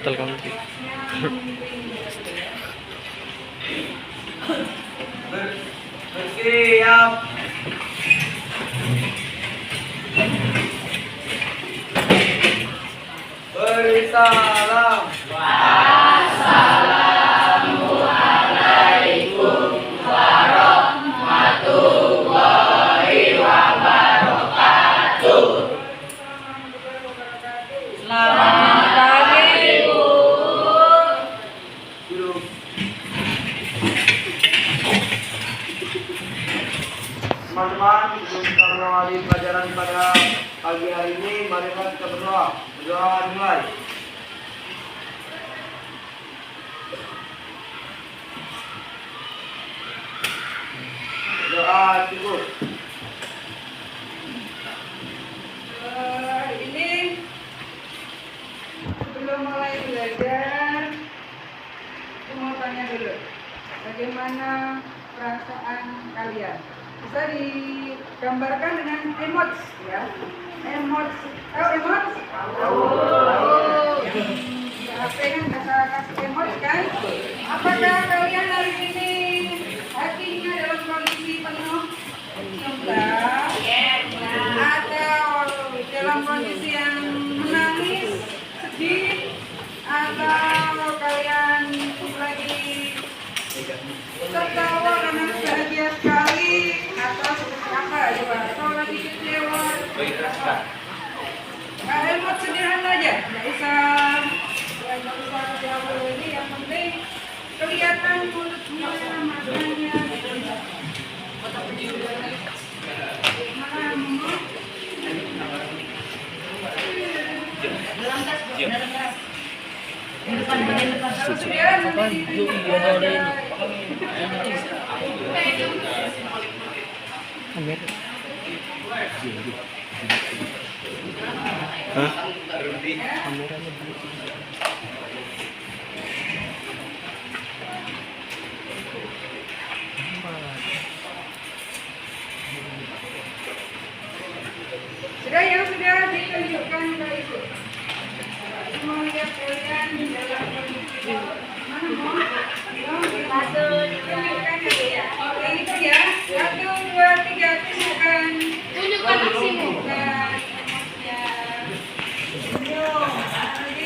Mantel kamu. Bersiap. Beri salam. Assalamualaikum warahmatullahi wabarakatuh. Selamat pagi, Bu. Duduk. Teman-teman, sebelum kita mengawali pelajaran pada pagi hari ini, marilah kita berdoa. Berdoa dimulai. Doa cukup. Hari ini sebelum mulai belajar, aku mau tanya dulu, bagaimana perasaan kalian? Bisa digambarkan dengan emoji, ya? Emoji, tahu emoji? Tahu. Di HP kan bisa kasih emoji kan? Apakah kalian hari ini hatinya dalam kondisi penuh gembira? Atau dalam kondisi yang menangis, sedih, atau kalian lagi tertawa karena bahagia sekali, atau seperti apa coba? Atau lagi kecewa? Emot sederhana aja, nggak usah kecewa ini. Yang penting kelihatan mulutnya, matanya. Sudah yang sudah ditunjukkan ke Ibu. Mau lihat kalian di dalam kondisi mana mau? Tunjukkan ya. Oke itu ya. 1, 2, 3 tunjukkan. Tunjukkan maksimum. Senyum. Lagi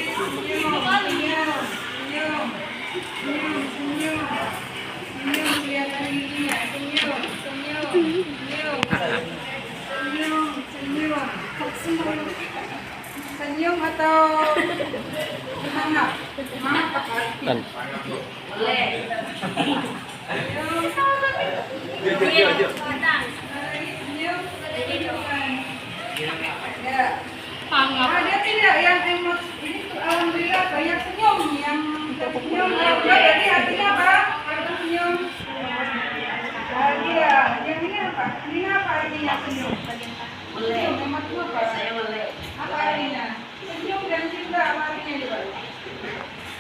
senyum. Senyum. Senyum kelihatan giginya. Senyum. Senyum atau semangat? Semangat apa? Boleh. Ya. Ada tidak yang emot ini? Alhamdulillah banyak senyum. Yang senyum berarti hatinya apa? Kalau senyum bahagia. Yang ini apa? Ini apa artinya senyum? Senyum emot itu apa? Saya boleh. Apa artinya? Senyum dan cinta apa artinya juga?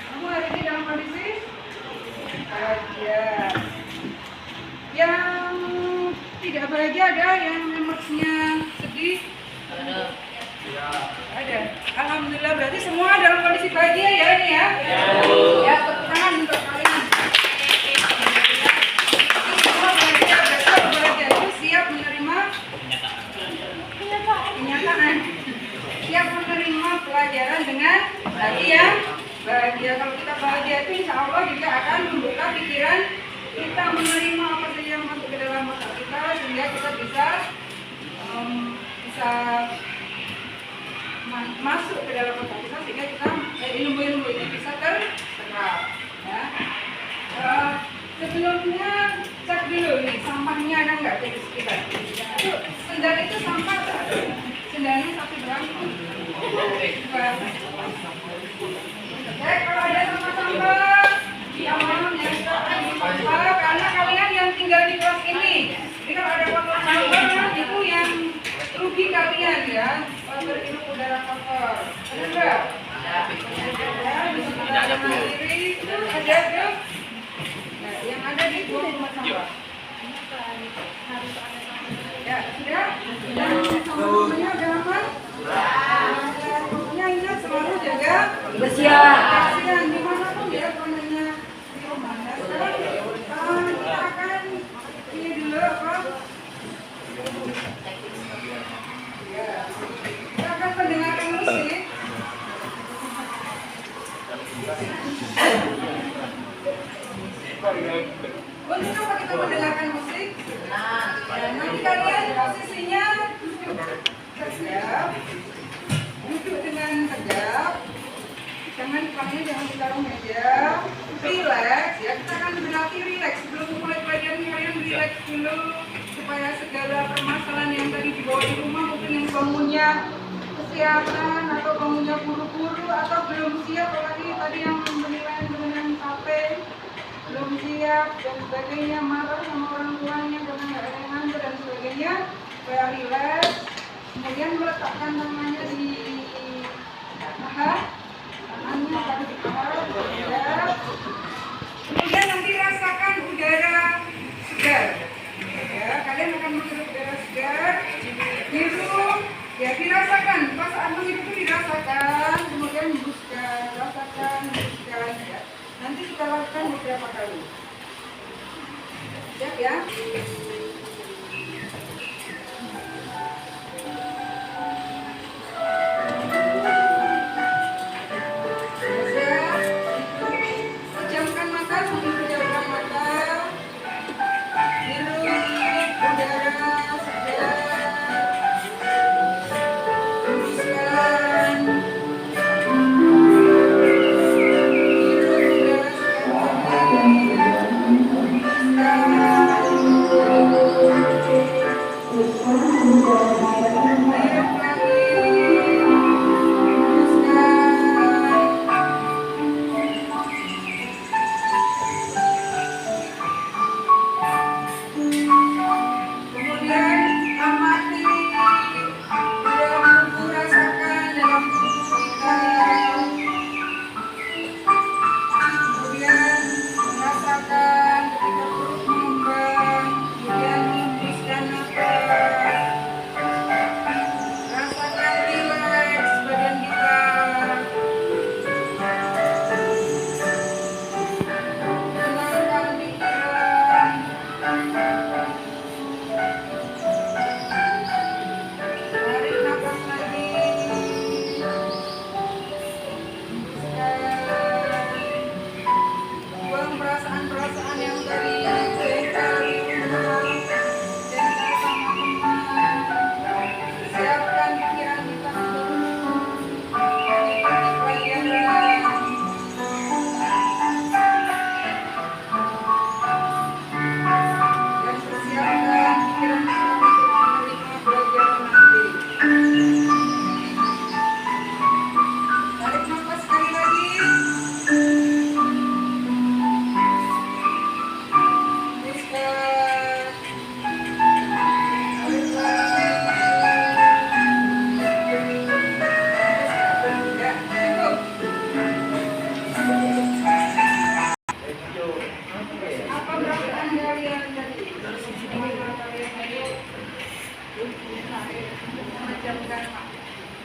Kamu hari ini dalam kondisi bahagia. Yang tidak bahagia ada, yang emosinya sedih. Ada. Alhamdulillah berarti semua dalam kondisi bahagia ya ini ya. Ya tepuk tangan untuk kalian. Semua bahagia, besok bahagia itu siap menerima kenyataan. Siap menerima pelajaran dengan hati yang bahagia. Kalau kita bahagia itu insya Allah juga akan membuka pikiran kita menerima apa saja yang masuk ke dalam otak kita, sehingga kita bisa masuk ke dalam otak kita, sehingga kita ilmu-ilmu itu bisa terserap. Ya. Sebelumnya cek dulu nih sampahnya ada nggak di sekitar. Itu sendal itu sampah tak? Sendalnya satu doang. Kalau ada sampah-sampah di awal karena kalian yang tinggal di kelas ini. Jadi kalau ada kotor sampah itu yang rugi kalian ya. Berhirup udara kotor. Ada enggak? Ada. Di sekitar kiri itu ada tuh. Nah, yang ada di rumah sampah. Ya, sudah. Dan sampahnya udah aman. Pokoknya ingat selalu jaga kebersihan. Ya. Kita akan mendengarkan musik. Untuk apa kita mendengarkan musik? Ya, nanti kalian posisinya tegap, duduk dengan tegap, jangan ditaruh meja, relax ya. Kita akan berlatih relax. Sebelum mulai pelajaran kalian relax dulu supaya segala permasalahan yang tadi dibawa di rumah, mungkin yang bangunnya kesiangan atau bangunnya buru-buru atau belum siap, apalagi tadi yang menilai sampai belum siap dan sebagainya, marah sama orang tuanya karena nggak ada yang nganter dan sebagainya, supaya relax. Kemudian meletakkan tangannya di paha, tangannya taruh di paha, ya. Kemudian nanti rasakan udara segar. Ya, kalian akan menghirup udara segar, hirup, ya dirasakan, perasaan menghirup itu dirasakan, kemudian hembuskan, rasakan, hembuskan, ya. Nanti kita lakukan beberapa kali. Siap ya? Pejamkan mata, sambil pejamkan mata. Hirup udara segar. Hembuskan.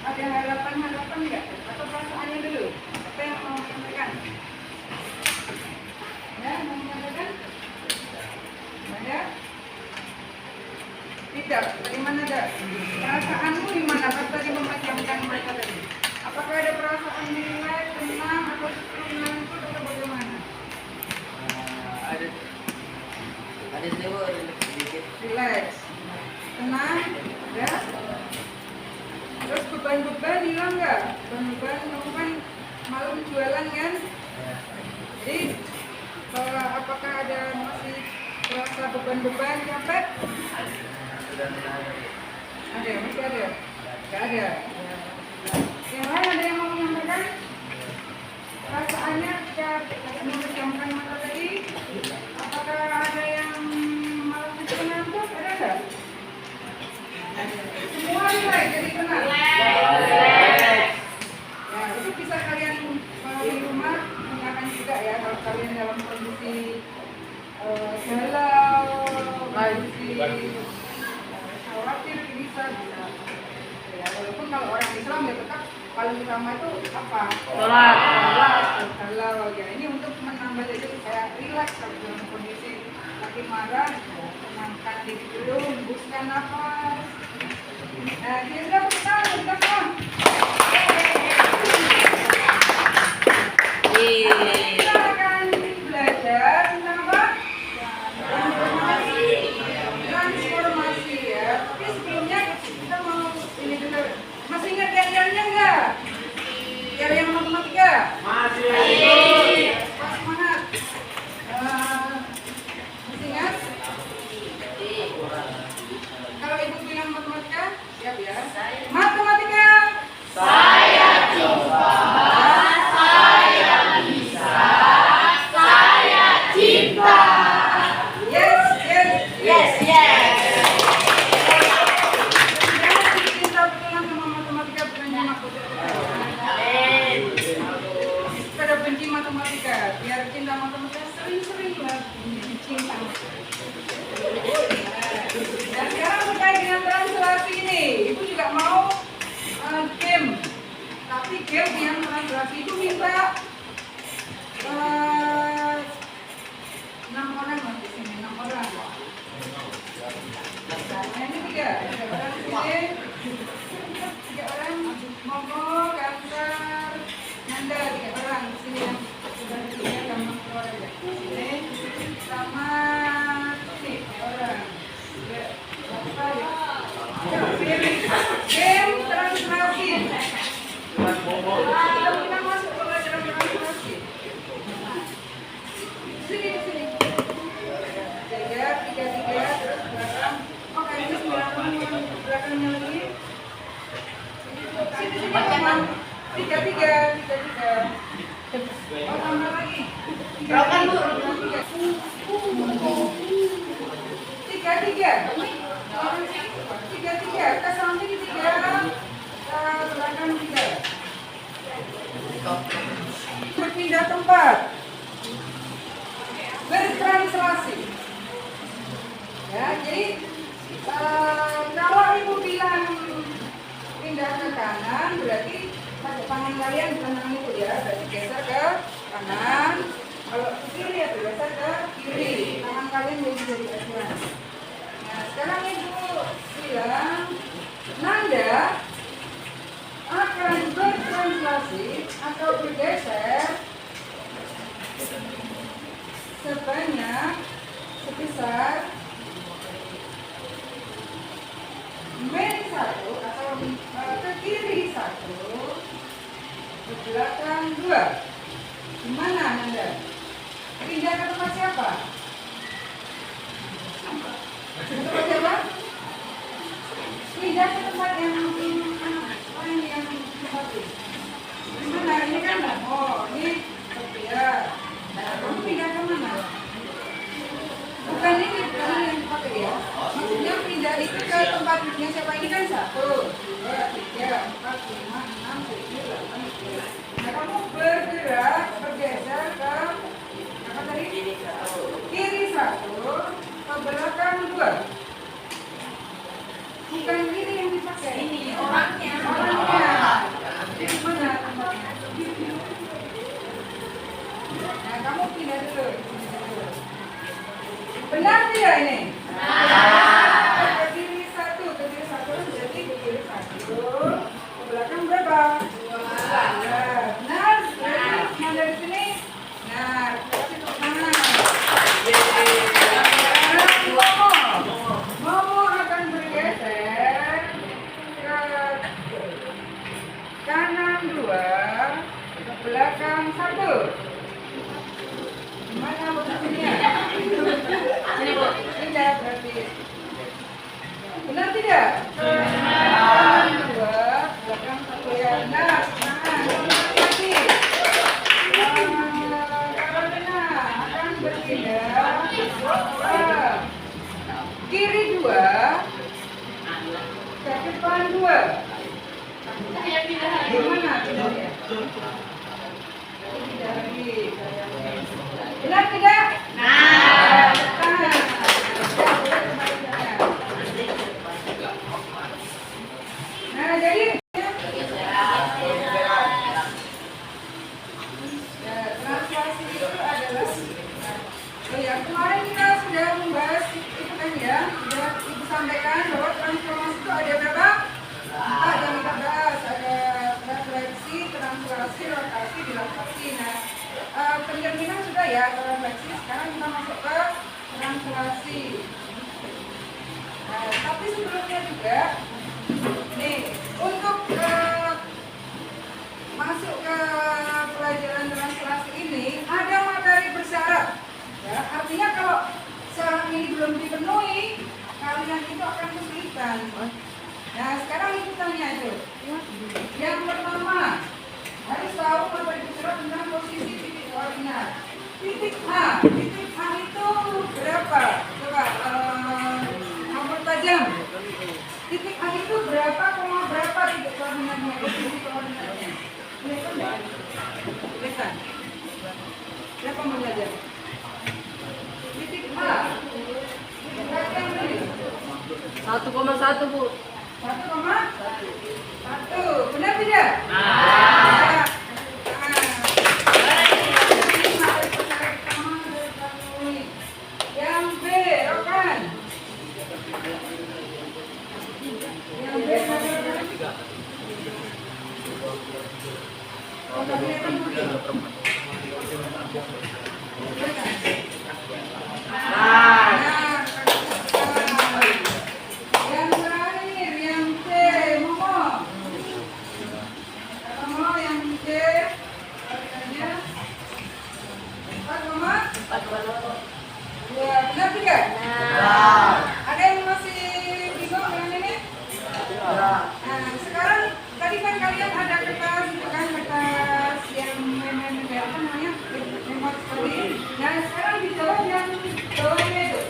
Ada harapan nggak? Atau perasaannya dulu? Apa yang mau sampaikan? Ya, mau menyampaikan? Ada? Tidak. Dari mana ada? Perasaanmu di mana? Pas tadi memejamkan mata tadi. Apakah ada perasaan relax, tenang, atau ngantuk atau bagaimana? Ada sedikit Relax, tenang, ya. Terus beban-beban hilang nggak? Beban-beban, kamu kan malam jualan kan? Jadi, apakah ada masih terasa beban-beban capek? Ada, masih ada? Nggak ada. Yang lain ada yang mau menyampaikan? Perasaannya ketika memejamkan mata tadi, apakah ada yang malah ngantuk? Ada nggak? Semua relax, jadi tenang. Ya, itu bisa kalian di rumah gunakan juga ya kalau kalian dalam kondisi galau, kondisi khawatir bisa. Ya, walaupun kalau orang Islam ya tetap paling utama itu apa? Sholat, galau. Ya, ini untuk menambah jadi kayak relax kalau dalam kondisi lagi marah, tenangkan diri dulu, hembuskan nafas. Nah, kira-kira kita kita akan belajar tentang apa? Transformasi ya. Tapi sebelumnya kita mau ini dulu. Masih ingat teorinya enggak? Teori yang matematika? Masih. Pas semangat. Masih ingat? Kalau ibu bilang matematika, siap ya? Matematika. Saya coba, saya bisa, saya cinta. Yes. Yes, yes. Jangan cinta betulan sama matematika bukan cuma Amin. pada benci matematika, biar cinta matematika sering-sering lah cinta. Dan sekarang terkait dengan translasi ini, ibu juga mau game, tapi game yang translasi itu minta 6 orang lah di sini, 6 orang. Nah, ini tiga orang di sini, 3 orang, Momo, Kantar, Nanda, 3 orang di sini yang sudah disini gampang keluar aja. Di sini sama ini 3 orang. Apa ya? Game translasi. Kita masuk ke pelajaran translasi. Sini. 3, terus belakang. Oh, kayaknya 9 orang belakangnya lagi. Sini, teman. 3. Oh, tambah lagi. 3. Ke samping 3, ke belakang 3. Berpindah tempat. Bertranslasi. Ya, jadi kalau ibu bilang pindah ke kanan, berarti tangan kalian bukan tangan ibu ya, berarti geser ke kanan. Kalau ke kiri ya bergeser ke kiri. Tangan kalian jadi acuan. Nah, sekarang ibu bilang Nanda akan bertranslasi atau bergeser sebanyak sebesar men 1 atau ke kiri 1, ke belakang 2. Gimana Nanda? Pindah ke tempat siapa? Tempat siapa? Pindah ke tempat yang orang yang tempati. Gimana? Ini kan ini Sophia. Kamu pindah ke mana? Bukan ini, bukan yang dipakai ya. Maksudnya pindah itu ke tempat duduknya siapa ini kan 1, 2, 3, 4, 5, 6, 7, 8, 9. Nah, kamu bergerak, bergeser ke apa tadi? Kiri 1, ke belakang 2. Bukan ini yang dipakai. Ini orangnya. Mana tempatnya? Nah, kamu pindah dulu. Benar tidak ini? Ke kiri 1 berarti ke kiri 1. Ke belakang berapa? 2. Benar? Berarti yang dari sini? Nah, kasih tepuk tangan. Momo akan bergeser ke kanan 2, ke belakang 1. Gimana posisinya? Tidak berarti. Benar tidak? Kanan 2, belakang 1 ya. Benar. Lagi. Karolina akan berpindah kiri 2, ke depan 2. Gimana pindahnya? Pindah lagi. Benar tidak? Nah. Nah, jadi translasi itu adalah yang kemarin kita sudah konsentrasi. Nah, tapi sebelumnya juga, nih untuk masuk ke pelajaran translasi ini ada materi bersyarat. Ya, artinya kalau syarat ini belum dipenuhi, kalian itu akan kesulitan. Nah, sekarang ikutannya itu. Yang pertama, harus tahu materi bersyarat tentang posisi titik koordinat. Titik A itu berapa? Coba nomor tajam. Titik A itu berapa, berapa titik koordinatnya, posisi koordinatnya? Kelihatan nggak? Kelihatan. Siapa mau belajar? Titik A. Perhatikan dulu. 1,1 Bu. 1,1. Benar tidak? Yang B, Rokan. Yang B, Rokan. Oh, tapi yang B. Yang terakhir, yang C, Momo. Momo, yang C, harganya 4,4. Ya, benar tidak? Ada yang masih bingung dengan ini? Nah, sekarang tadi kan kalian ada kertas, bukan kertas yang apa namanya, memot seperti ini. Nah, sekarang dijawab yang bawahnya itu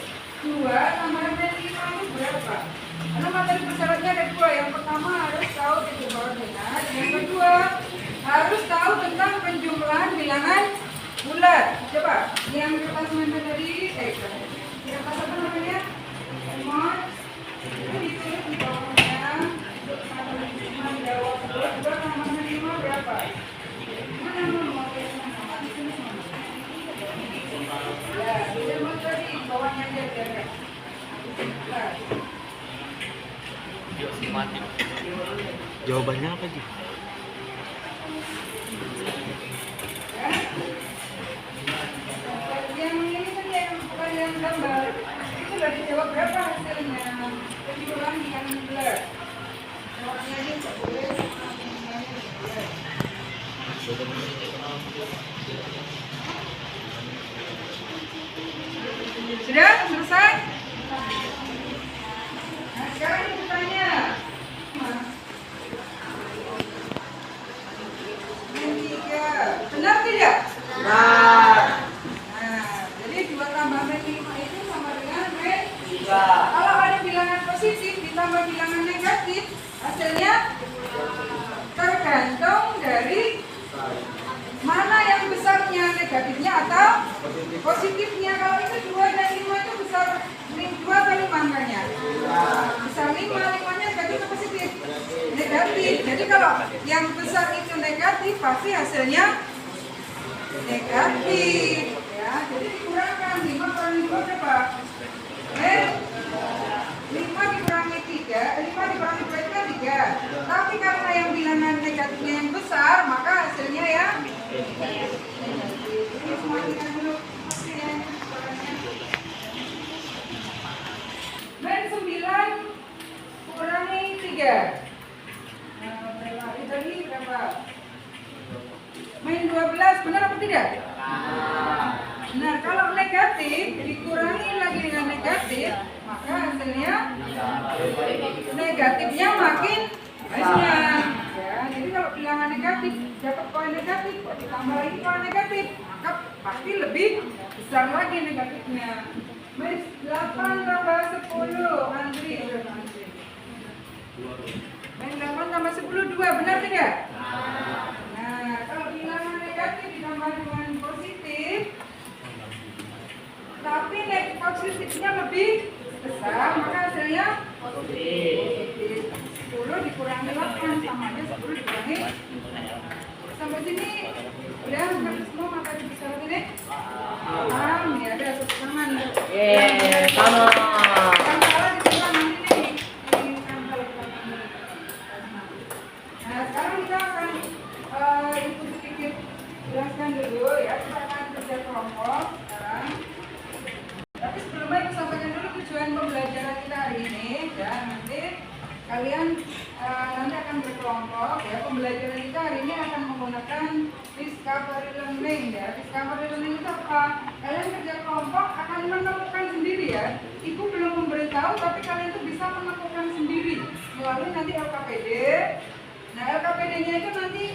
2 tambah dengan 5 itu berapa? Karena materi bersyaratnya ada 2. Yang pertama harus tahu titik koordinat. Yang kedua harus tahu tentang penjumlahan bilangan bulat. Coba yang kertas memot tadi, kertas apa namanya? Memot. Ini ditulis di bawahnya. Menjawab 2 tambah 5 berapa? Mana nomor yang sama? Di sini nomor. Ya, memot tadi bawahnya aja biar. Jawabannya apa sih? Yang ini kan yang bukan yang gambar itu sudah dijawab berapa hasilnya? Jadi ulang di kanan bulat. Jawabnya ini nggak boleh. Sudah selesai? Nah, sekarang kita tanya. Benar tidak? Benar. Nah, jadi 2 tambah min 5 itu sama dengan min 3. Kalau ada bilangan positif ditambah bilangan negatif, hasilnya tergantung dari mana yang besarnya, negatifnya atau positifnya. Kalau itu 2 dan 5 itu besar 2 atau 5 angkanya? Besar 5, 5-nya negatif atau positif? Negatif. Jadi kalau yang besar itu negatif, pasti hasilnya negatif. Ya, jadi dikurangkan 5 kurangi 2 berapa? 5 dikurangi 3, 5 dikurangi 2 itu kan 3. Tapi karena yang bilangan negatifnya yang besar, maka hasilnya ya negatif. Jadi semua ingat dulu. Min 9 kurangi 3. Nah, berapa? Tadi berapa? Min 12, benar apa tidak? Nah, kalau negatif dikurangi lagi dengan negatif, maka hasilnya negatifnya makin banyak. Ya, jadi kalau bilangan negatif dapat poin negatif, ditambah lagi poin negatif, maka pasti lebih besar lagi negatifnya. Min 8 tambah 10, Andri, berapa Andri? Min 8 tambah 10, 2, benar tidak? Nah, kalau bilangan negatif ditambah dengan positif, tapi positifnya lebih besar, maka hasilnya positif. 10 dikurangi 8 sama aja 10 dikurangi. Sampai sini udah ngerti semua materi besar ini? Paham? Ya, ada tepuk tangan. Sama. Yang salah ditulis nanti nih. Ini sampel. Nah, sekarang kita akan ikut sedikit jelaskan dulu ya. Kita akan kerja kelompok sekarang. Tapi sebelumnya saya sampaikan dulu kalian nanti akan berkelompok ya. Pembelajaran kita hari ini akan menggunakan discovery learning ya. Discovery learning itu apa? Kalian kerja kelompok akan menemukan sendiri ya. Ibu belum memberitahu tapi kalian tuh bisa menemukan sendiri melalui nanti LKPD. Nah LKPD-nya itu nanti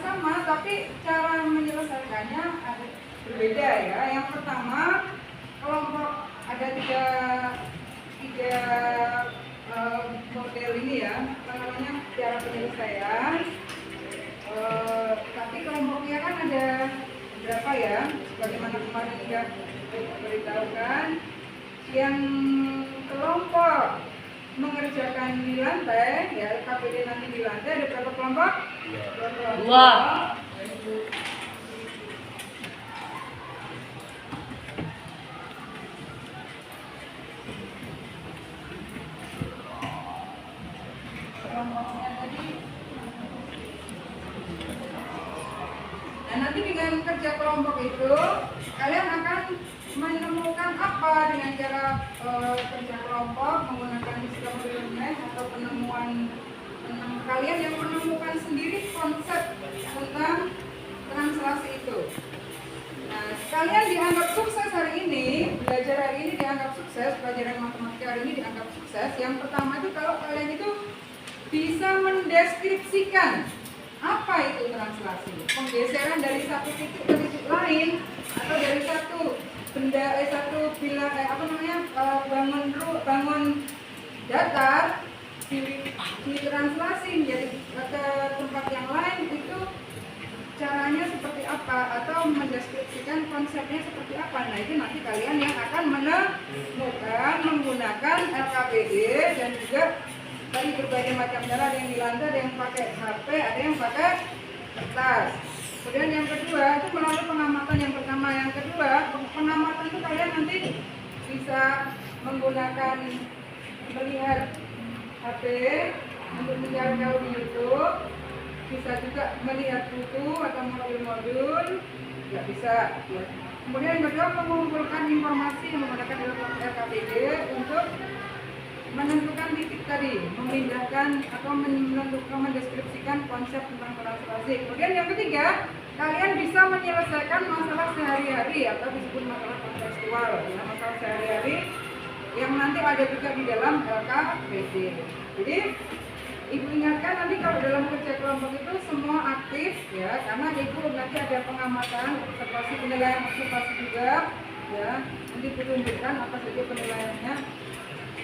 sama tapi cara menyelesaikannya ada berbeda ya. Yang pertama kelompok ada tiga model ini ya, apa namanya cara penyelesaian. Tapi kelompoknya kan ada berapa ya? Bagaimana kemarin sudah beritahukan. Yang kelompok mengerjakan di lantai, ya LKPD nanti di lantai ada berapa kelompok? Dua. Nah nanti dengan kerja kelompok itu kalian akan menemukan apa dengan cara kerja kelompok menggunakan discovery learning atau kalian yang menemukan sendiri konsep tentang translasi itu. Nah kalian dianggap sukses hari ini, belajar hari ini dianggap sukses, pelajaran matematika hari ini dianggap sukses. Yang pertama itu kalau kalian itu bisa mendeskripsikan apa itu translasi, penggeseran dari satu titik ke titik lain atau dari satu benda bangun datar ditranslasi menjadi ke tempat yang lain, itu caranya seperti apa atau mendeskripsikan konsepnya seperti apa. Nah itu nanti kalian yang akan menemukan menggunakan LKPD dan juga tadi berbagai macam cara, ada yang di lantai, ada yang pakai HP, ada yang pakai kertas. Kemudian yang kedua itu melalui pengamatan. Yang pertama, yang kedua pengamatan itu kalian nanti bisa menggunakan melihat HP untuk mencari tahu di YouTube, bisa juga melihat buku atau modul-modul, nggak bisa. Kemudian yang kedua mengumpulkan informasi menggunakan LKPD untuk menentukan titik tadi, memindahkan atau menentukan, mendeskripsikan konsep tentang translasi. Kemudian yang ketiga, kalian bisa menyelesaikan masalah sehari-hari atau disebut masalah kontekstual, ya, masalah sehari-hari yang nanti ada juga di dalam LKPD. Jadi ibu ingatkan nanti kalau dalam kerja kelompok itu semua aktif ya, karena ibu nanti ada pengamatan, observasi, penilaian observasi juga ya, nanti ditunjukkan apa saja penilaiannya.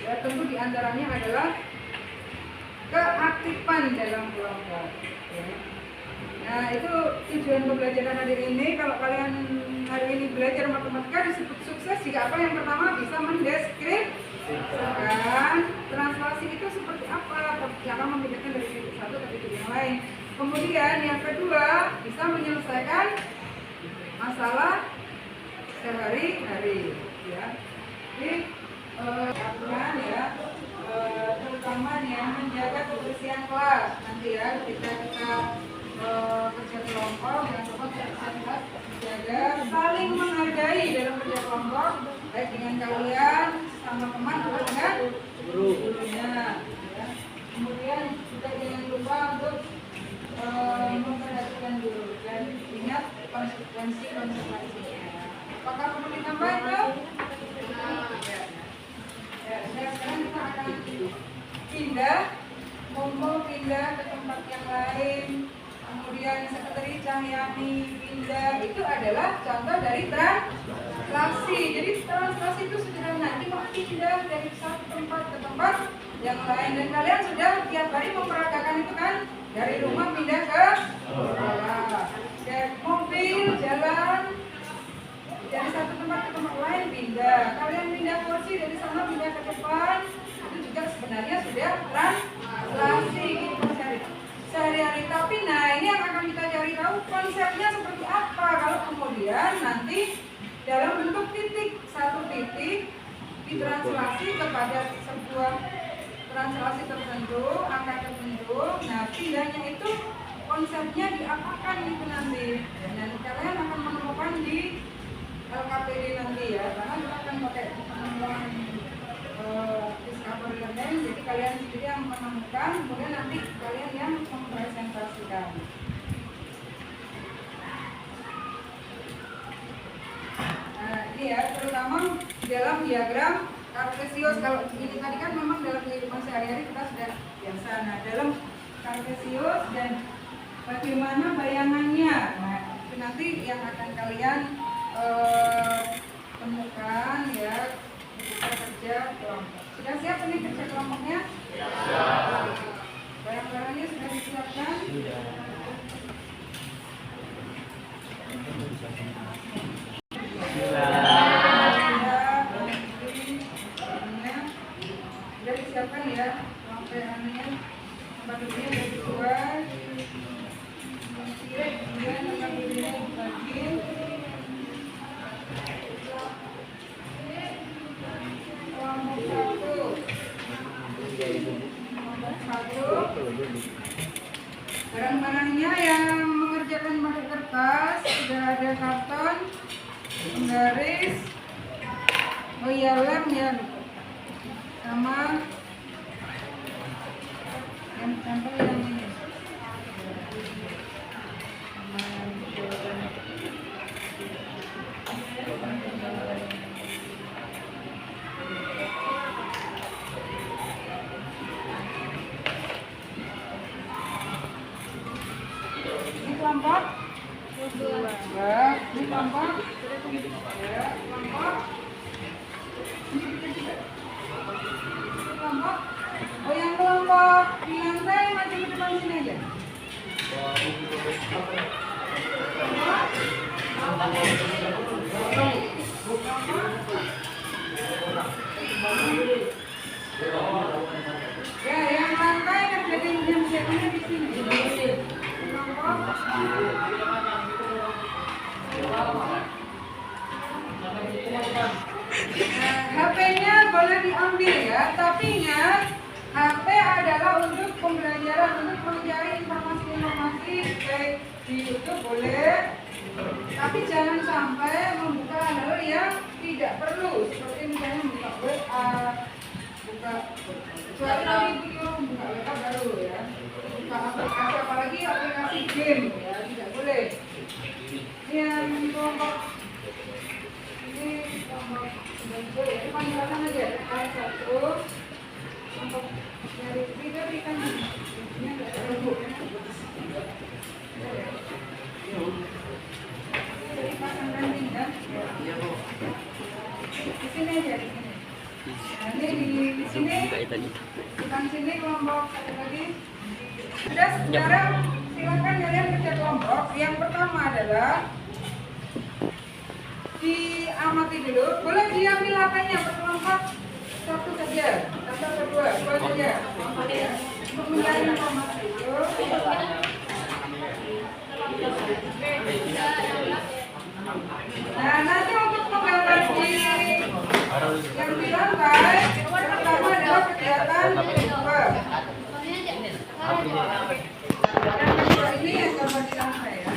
Ya, tentu diantaranya adalah keaktifan dalam kelompok. Ya. Nah itu tujuan pembelajaran hari ini. Kalau kalian hari ini belajar matematika disebut sukses jika apa? Yang pertama bisa mendeskripsikan translasi itu seperti apa, cara membedakan dari titik satu ke titik yang lain. Kemudian yang kedua bisa menyelesaikan masalah sehari-hari. Ya. Jadi aturan ya, terutama yang menjaga kebersihan kelas nanti ya, ketika kita kerja kelompok yang sobat kebersihan kelas dijaga, saling menghargai dalam kerja kelompok baik dengan kalian sama teman atau dengan gurunya ya. Kemudian kita jangan lupa untuk memperhatikan guru dan ingat konsekuensinya. Apakah perlu ditambah itu? Ya, sekarang kita akan pindah ke tempat yang lain. Kemudian Sekretari Cahyani pindah, itu adalah contoh dari translasi. Jadi translasi itu sederhana, cuma pindah dari satu tempat ke tempat yang lain. Dan kalian sudah tiap hari memperagakan itu kan, dari rumah pindah ke sekolah, dari mobil jalan dari satu tempat ke tempat lain pindah. Kalian pindah kursi dari sana pindah ke depan, itu juga sebenarnya sudah translasi gitu sehari-hari. Tapi nah ini yang akan kita cari tahu konsepnya seperti apa kalau kemudian nanti dalam bentuk titik, satu titik ditranslasi kepada sebuah translasi tertentu, angka tertentu. Nah pindahnya itu konsepnya diapakan itu nanti. Dan kalian akan menemukan di LKPD nanti ya, karena kita akan pakai penemuan discovery campur elemen, jadi kalian sendiri yang menemukan, kemudian nanti kalian yang mempresentasikan. Nah, ini ya, terutama dalam diagram Kartesius. Kalau ini tadi kan memang dalam kehidupan sehari-hari kita sudah biasa. Nah, dalam Kartesius dan bagaimana bayangannya, nah itu nanti yang akan kalian temukan ya. Kita kerja kelompok. Sudah siap ini kerja kelompoknya? Siap. Barang-barangnya sudah disiapkan? Sudah disiapkan ya? Sampai anunya, tempat duduknya sudah sesuai. Kemudian tempat duduknya dibagi. Barang-barangnya yang mengerjakan pakai kertas sudah ada karton, penggaris, lem ya, sama yang tempel yang ini. Kelompok ya, ini kelompok ya, kelompok kelompok. Oh, yang kelompok di lantai maju ke depan sini aja. Ya, yang lantai yang jadinya di sini. HP-nya boleh diambil ya, tapi ingat HP adalah untuk pembelajaran, untuk mencari informasi-informasi baik di YouTube boleh, tapi jangan sampai membuka hal yang tidak perlu, seperti misalnya membuka WA, buka kecuali buka WA baru ya, buka aplikasi, apalagi aplikasi game ya, tidak boleh. Yang kelompok ini kelompok boleh, itu panggilan aja, satu untuk nyari video ikan ini nggak ada logo. Jadi pasangkan ini ya. Di sini aja di sini. Nah, ini di sini. Bukan sini kelompok satu lagi. Sudah, sekarang silakan kalian kerja kelompok. Yang pertama adalah diamati dulu. Boleh diambil apanya per kelompok satu saja, atau kedua, dua saja. Untuk mencari informasi itu. Nah, nanti untuk penggambaran yang di lantai, pertama adalah kegiatan kedua. Dan kedua ini yang gambar di lantai ya.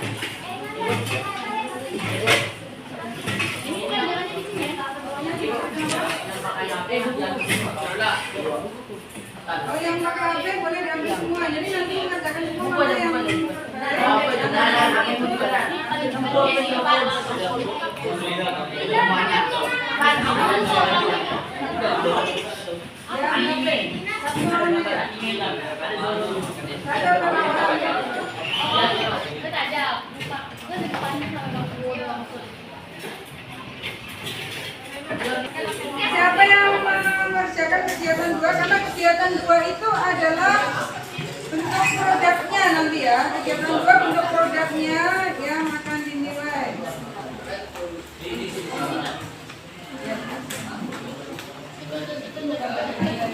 Oh, yang pakai HP boleh diambil semua. Jadi nanti mengerjakan semua mana yang siapa yang mengerjakan kegiatan 2? Karena kegiatan 2 itu adalah bentuk produknya nanti ya. Kegiatan 2 bentuk produknya yang akan dinilai.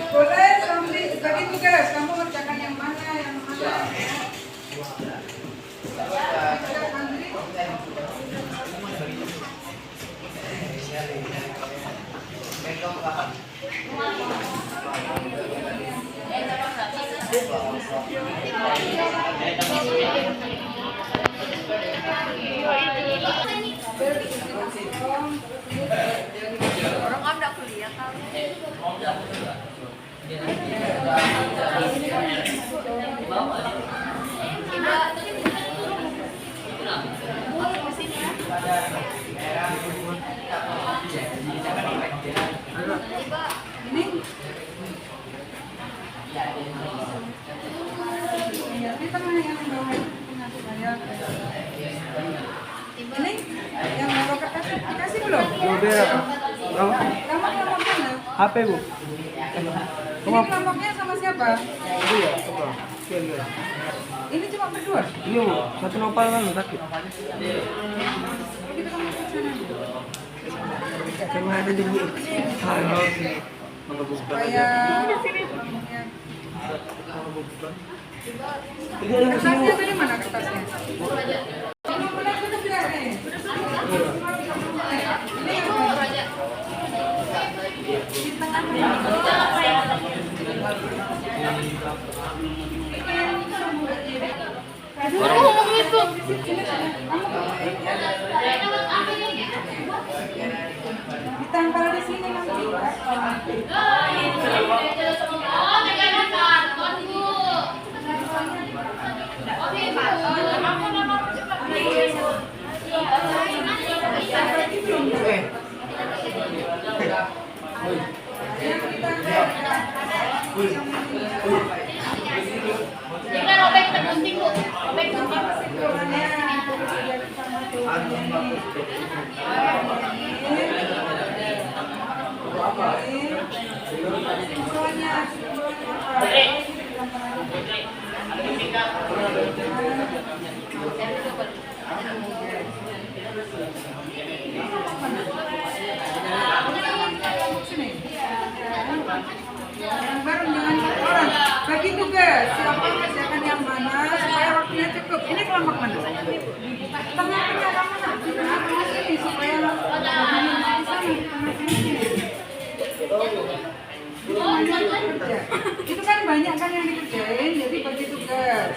Boleh sambil bagi tugas, kamu kerjakan yang mana, yang mana. Orang kan enggak kuliah kan. Ini ya, di tengah yang bawah itu tengah supaya ini yang bawa kertas dikasih belum? Udah. Kelompok-kelompoknya mana? HP Bu. Ini kelompoknya sama siapa? Iya, coba. Iya. Ini cuma berdua? Iya Bu, satu nopal kan sakit. Oh, kita kan ke sana dulu. Cuma ada di Bu. Halo. Supaya kertasnya tadi mana kertasnya? Ditempel di sini nanti. Jika robek tergunting Bu, robek gunting. Bareng dengan satu orang. Bagi tugas siapa kerjakan yang mana supaya waktunya cukup. Ini kelompok mana? Tengah-tengah kamu nak ini supaya waktunya di sana. Itu kan banyak kan yang dikerjain, jadi bagi tugas.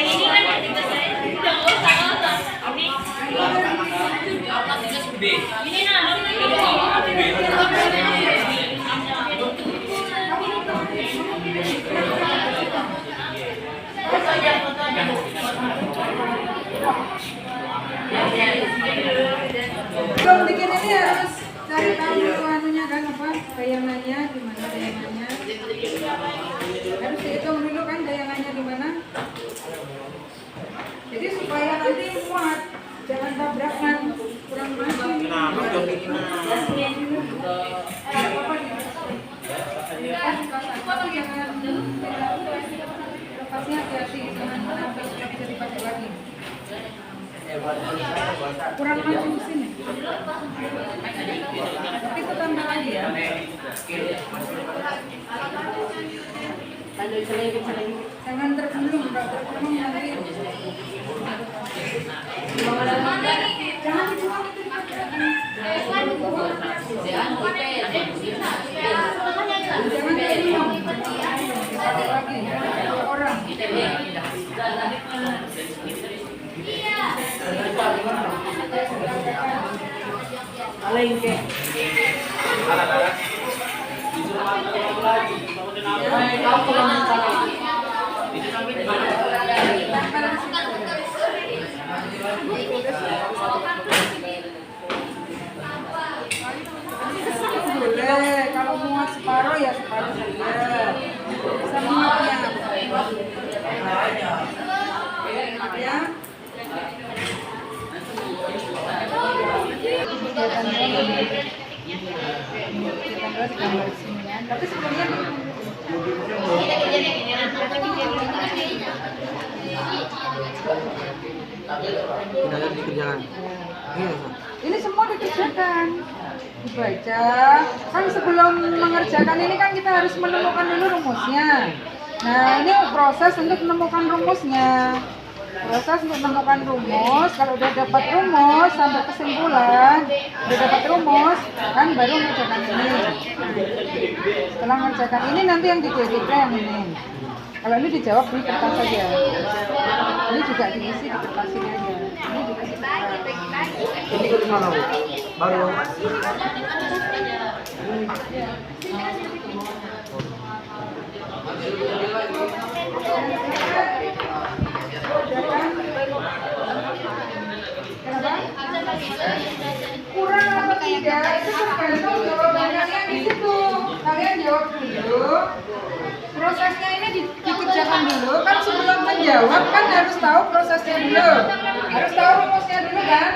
Ini kan tugas saya. Udah usah. Ini Belum bikin ini harus cari tahu dulu anunya kan apa dayangannya gimana dayangannya. Harus dihitung dulu kan dayangannya di mana. Jadi supaya nanti muat, jangan tabrakan kurang maju. Lepasnya hati-hati, jangan sampai sudah bisa dipakai lagi. Kurang maju ke sini. Tapi itu tambah lagi ya. Jangan terpelung, Mbak. Terpelung nanti. Jangan dibuang itu dipakai lagi. Jangan terpelung. Dipakai lagi. Orang. Boleh, kalau muat separuh ya separuh saja. Bisa muatnya. Ya. Tapi sebelumnya Tidak ada dikerjakan. Iya, ini semua dikerjakan. dibaca. Kan sebelum mengerjakan ini kan kita harus menemukan dulu rumusnya. Nah, ini proses untuk menemukan rumusnya. Proses untuk menemukan rumus. Kalau udah dapat rumus sampai kesimpulan, udah dapat rumus, kan baru mengerjakan ini. Setelah mengerjakan ini nanti yang didikte yang ini. Kalau ini dijawab di kertas saja. Ini juga diisi di kertas ini aja. Ini juga di kertas. Ini ke mana, Bu? Baru. Kurang apa tidak itu tergantung jawabannya di situ. Kalian jawab dulu. Prosesnya ini dikerjakan dulu. Kan sebelum menjawab kan harus tahu prosesnya dulu. Harus tahu rumusnya dulu kan.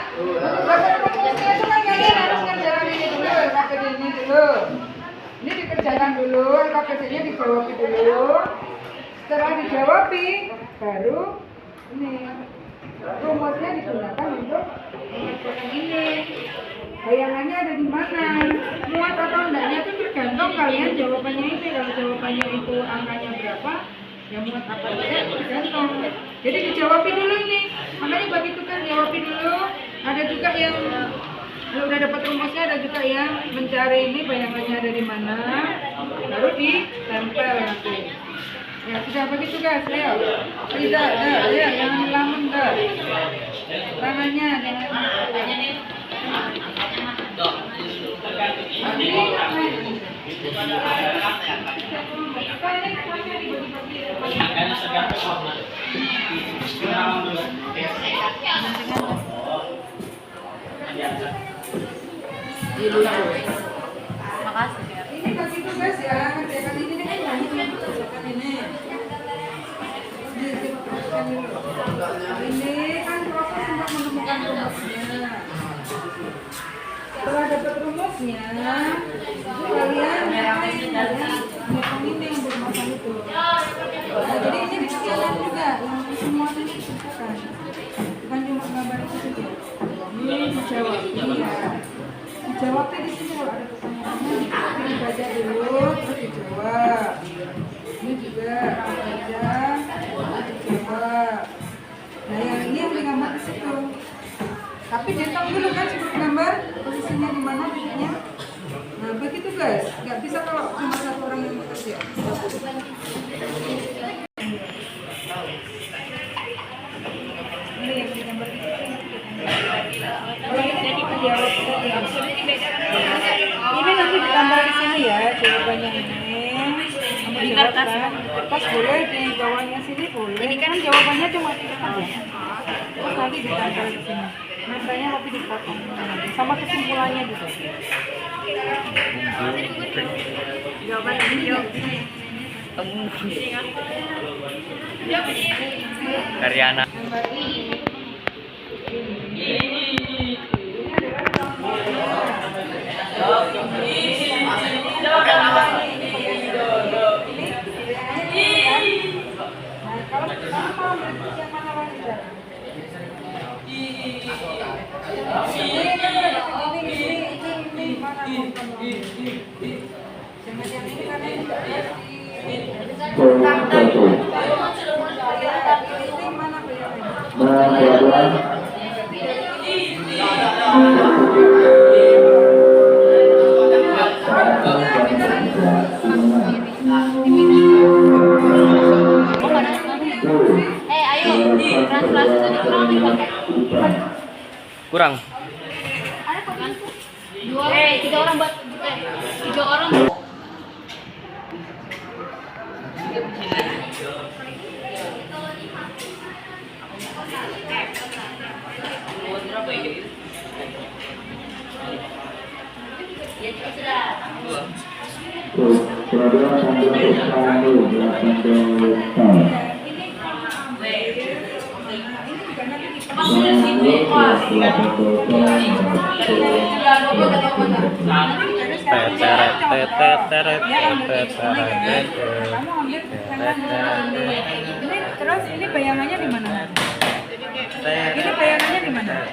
Dapat rumusnya itu kan kalian harus kerjakan ini dulu. LKPD ini dulu. Ini dikerjakan dulu. LKPD-nya dijawab dulu. Setelah dijawab, baru ini rumusnya digunakan untuk mengerjakan ini. Bayangannya ada di mana? Muat atau enggaknya itu tergantung kalian jawabannya ini. Kalau jawabannya itu angkanya berapa, ya muat apa enggak tergantung. Jadi dijawabin dulu ini. Makanya begitu kan jawabin dulu. Ada juga yang kalau udah dapat rumusnya, ada juga yang mencari ini bayangannya ada di mana, baru ditempel nanti. Ya sudah begitu guys, ayo. Tidak, ya jangan lamun guys. Tangannya jangan. Makasih ya. Ini bagi tugas ya, kerjakan ini kan banyak kerjakan ini. Ini kan proses untuk menemukan rumusnya. Setelah dapat rumusnya, kalian hitung ini yang bermasalah itu. Nah, jadi ini dikasihkan juga, yang semua ini dikasihkan. Bukan cuma gambar itu saja. Ini dijawab, iya. Dijawabnya di sini kalau ada pertanyaannya, dibaca dulu, terus dijawab. Ini juga dibaca, terus dijawab. Nah yang ini yang digambar di situ. Tapi dihitung dulu kan sebelum gambar posisinya di mana titiknya. Nah begitu guys, nggak bisa kalau cuma satu orang yang bekerja. Ini yang digambar di situ. Kalau ini dijawab ini nanti ditambah di sini ya jawabannya ini. Di kertas boleh, di bawahnya sini boleh. Ini kan jawabannya cuma tiga ya. Terus nanti ditambah di sini. Notanya tapi dipotong sama kesimpulannya juga. Jawaban ini Karyana. Kurang. Tiga orang buat tiga orang. Terus ini bayangannya di mana? Ini bayangannya di mana?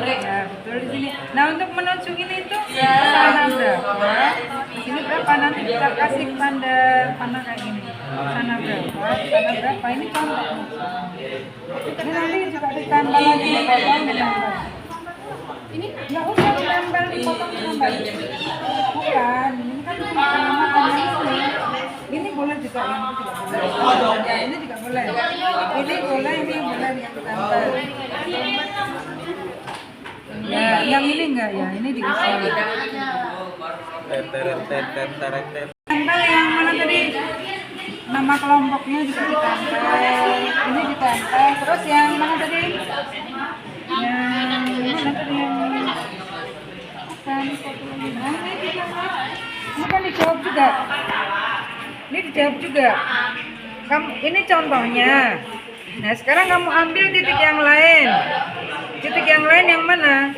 Ya, betul di sini. Nah, untuk menuju ini itu sana berapa? Sini berapa? Nanti kita kasih tanda panah kayak gini. Sana berapa? Sana berapa? Ini contoh. Ini nanti juga ditambah lagi, dipotong, ditambah. Ini nggak usah ditambah, dipotong, ditambah. Bukan, ini kan pengamatan ini. Ini boleh juga, yang itu juga boleh. Ya, ini juga boleh. Ini boleh, ini boleh yang ditambah. Ya, yang ini enggak ya, ini dikasih. Tempel yang mana tadi? Nama kelompoknya juga ditempel. Ini ditempel. Terus yang mana tadi? Yang mana tadi yang bukan satu lagi. Nah, ini kan dijawab juga. Ini dijawab juga. Kamu ini contohnya. Nah, sekarang kamu ambil titik yang lain. Titik yang lain yang mana?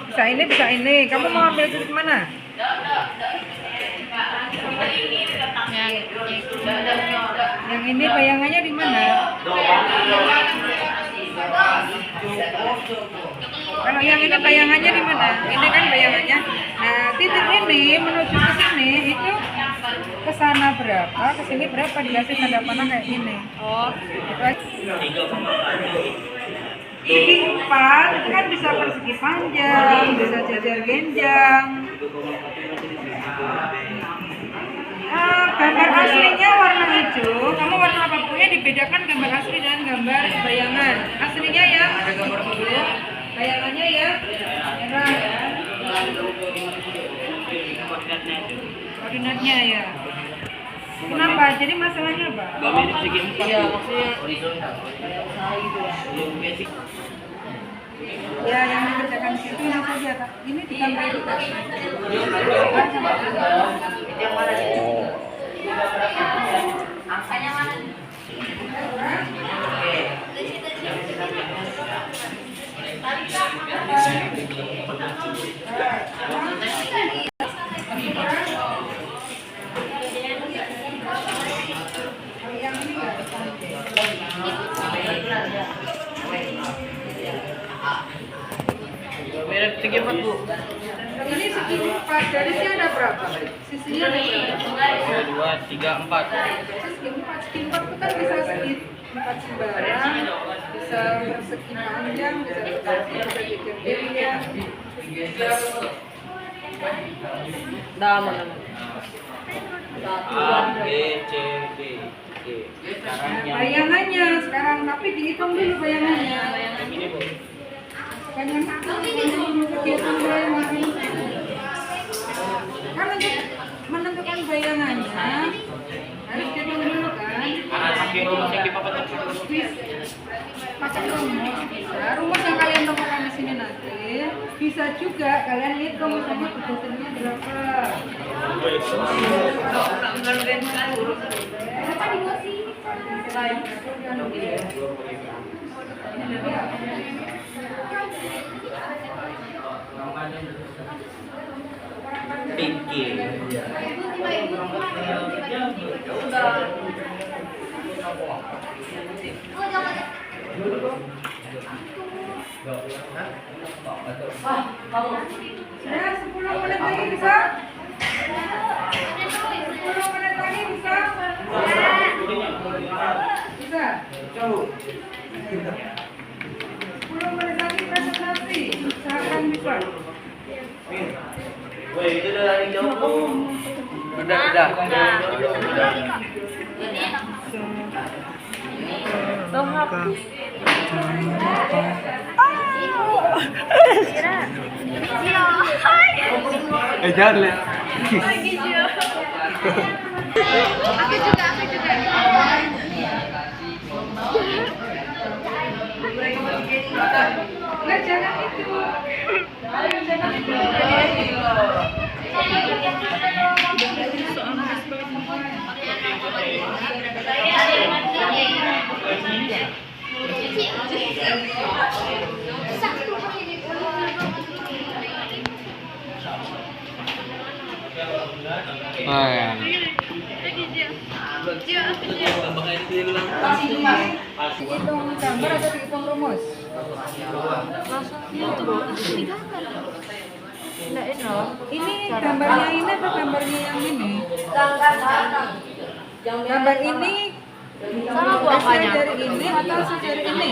Bisa ini, bisa ini. Kamu mau ambil titik mana? Yang ini bayangannya di mana? Kalau yang ini bayangannya di mana? Ini kan bayangannya. Nah, titik ini menuju ke sini itu ke sana berapa, ke sini berapa, dikasih tanda panah kayak gini. Oh. Segi 4 itu kan bisa persegi panjang, bisa jajar genjang. Gambar aslinya warna hijau, kamu warna apapun dibedakan gambar asli dengan gambar bayangan. Aslinya ya ada gambar hijau, bayangannya ya merah ya. Koordinatnya ya. Kenapa? Jadi masalahnya apa? Iya, maksudnya Ya, yang dikerjakan di situ yang saja. Ini ditambah juga. Angkanya mana? Segi 4, Bu. Ini segi 4, dari sini ada berapa? Sisinya ada berapa? 2, 3, 4. Segi 4 itu kan bisa segi 4 sembarang, bisa persegi panjang, bisa jajar-jajar. dah mana? A, B, C, D, E. Bayangannya sekarang, tapi dihitung dulu bayangannya. Ini, Bu. Kan yang kegiatan bayangan ini. Kan untuk menentukan bayangannya harus dihitung dulu kan. Pakai rumus yang dipakai Pakai rumus bisa. Rumus yang kalian temukan di sini nanti bisa juga kalian hitung misalnya kegiatannya berapa. Pinggir. Sudah 10 menit lagi bisa? 10 menit lagi bisa? Bisa? 10 menit lagi presentasi. Usahakan bisa. Woi, itu udah yang jauh. Udah. Jangan lihat. Aku juga. Nggak, jangan itu. Jangan itu. Oh ya. Hitung gambar atau dihitung rumus? Ini gambarnya ini atau gambarnya yang ini? Gambar ini Sama bu hasil apanya? dari ini atau hasil dari ini?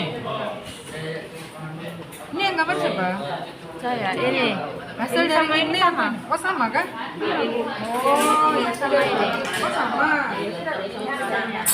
Ini yang gambar siapa? Saya ini. Hasil Ini dari sama ini ini sama. apa? Oh sama kan? Oh ya sudah. Oh sama. Ya sudah.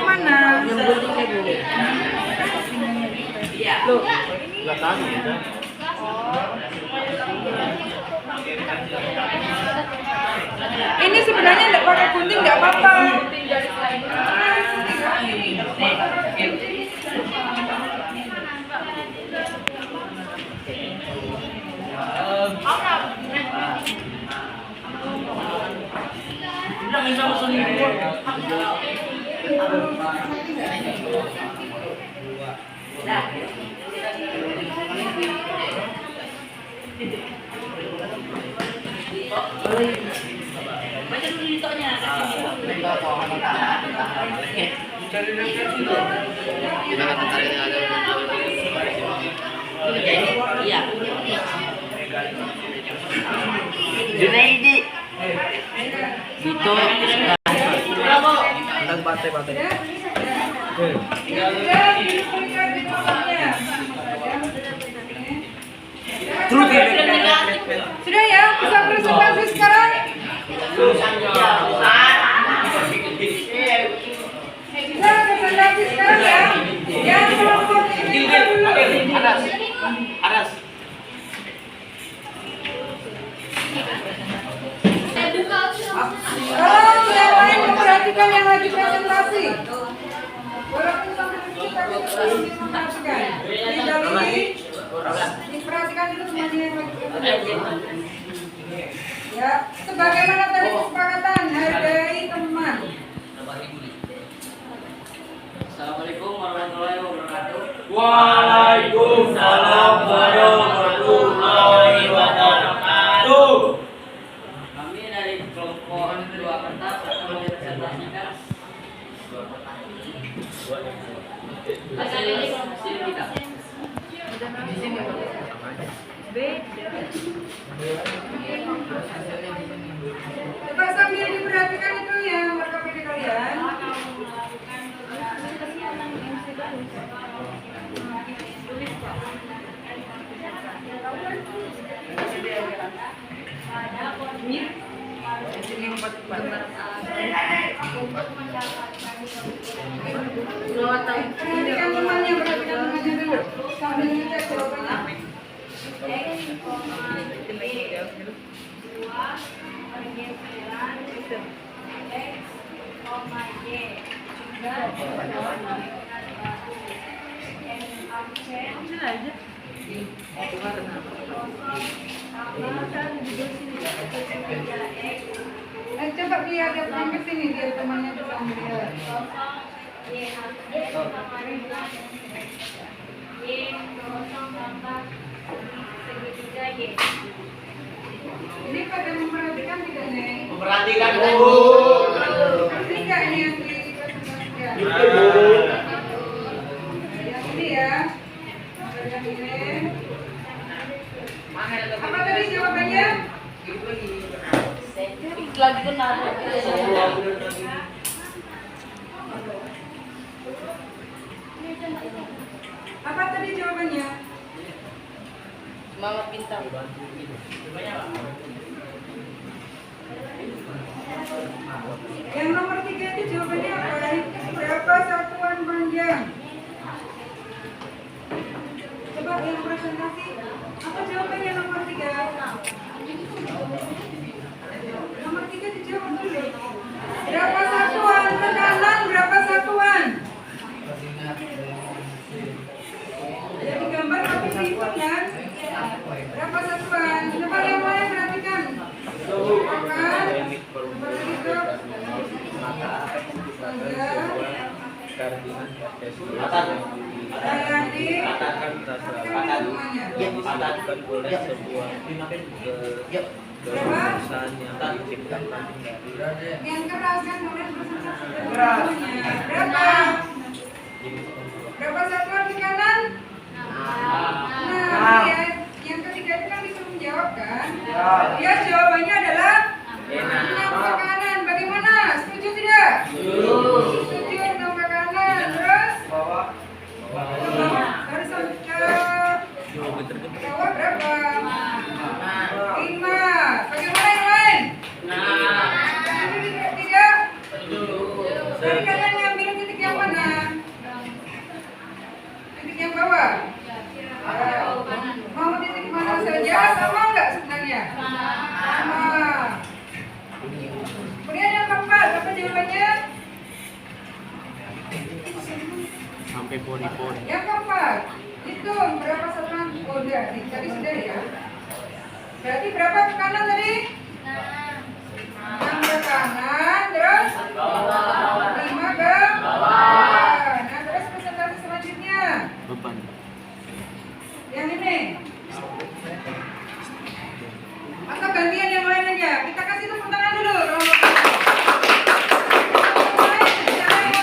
Mana? Loh, Ini sebenarnya enggak pakai gunting enggak apa-apa. iya. Junaidi. Gitu. Tentang partai-partai. Sudah ya, bisa presentasi sekarang? Bisa presentasi sekarang ya? Yang kelompok ini dulu. Aras. Kalau yang lain memperhatikan yang lagi presentasi. Walaupun sampai kita memperhatikan. Diperhatikan itu semuanya yang lagi presentasi. Ya, sebagaimana tadi kesepakatan, hargai teman. Assalamualaikum warahmatullahi wabarakatuh. Waalaikumsalam warahmatullahi wabarakatuh. Kami dari kelompok dua kertas akan mempresentasikan hasil kita. Coba sambil diperhatikan itu ya, RKPD kalian. Perhatikan temannya, perhatikan temannya dulu. Sambil ngecek jawabannya. Coba biar dia angkat sini, biar temannya bisa melihat. Ini pada memperhatikan tidak nih? Memperhatikan Bu. Ngerti nggak ini yang dipresentasikan? Yang ini ya. Yang ini. Apa tadi jawabannya? Lagi benar. Apa tadi jawabannya? Semangat bintang. Yang nomor 3 itu jawabannya apa? Berapa satuan panjang? Coba yang presentasi. Apa jawabannya nomor 3? Nomor 3 dijawab dulu. Berapa satuan tekanan? Berapa satuan? Jadi gambar tapi dihitung ya. Berapa satuan? Coba yang lain perhatikan. Makan. Seperti itu. Yang keras kan kemudian berapa satuan di kanan? Nah, yang ketiga itu kan disuruh menjawab kan? Ya, jawabannya adalah 6 ke kanan. Bagaimana? Setuju tidak? Setuju 6 ke kanan. Terus? Harus sampai ke bawah berapa? 5. Bagaimana yang lain? Tidak? Dari kalian ngambil titik yang mana? Titik yang bawah? Mau titik mana saja? Sama enggak sebenarnya? Sama. Kemudian yang keempat, apa jawabannya? Sampai poni-poni. Yang keempat, hitung berapa satuan? Oh, udah, tadi sudah ya. Berarti berapa ke kanan tadi? 6 ke kanan, terus 5 ke bawah. Nah, terus presentasi selanjutnya. Beban. Yang ini. Atau gantian yang lain aja. Kita kasih tepuk tangan dulu.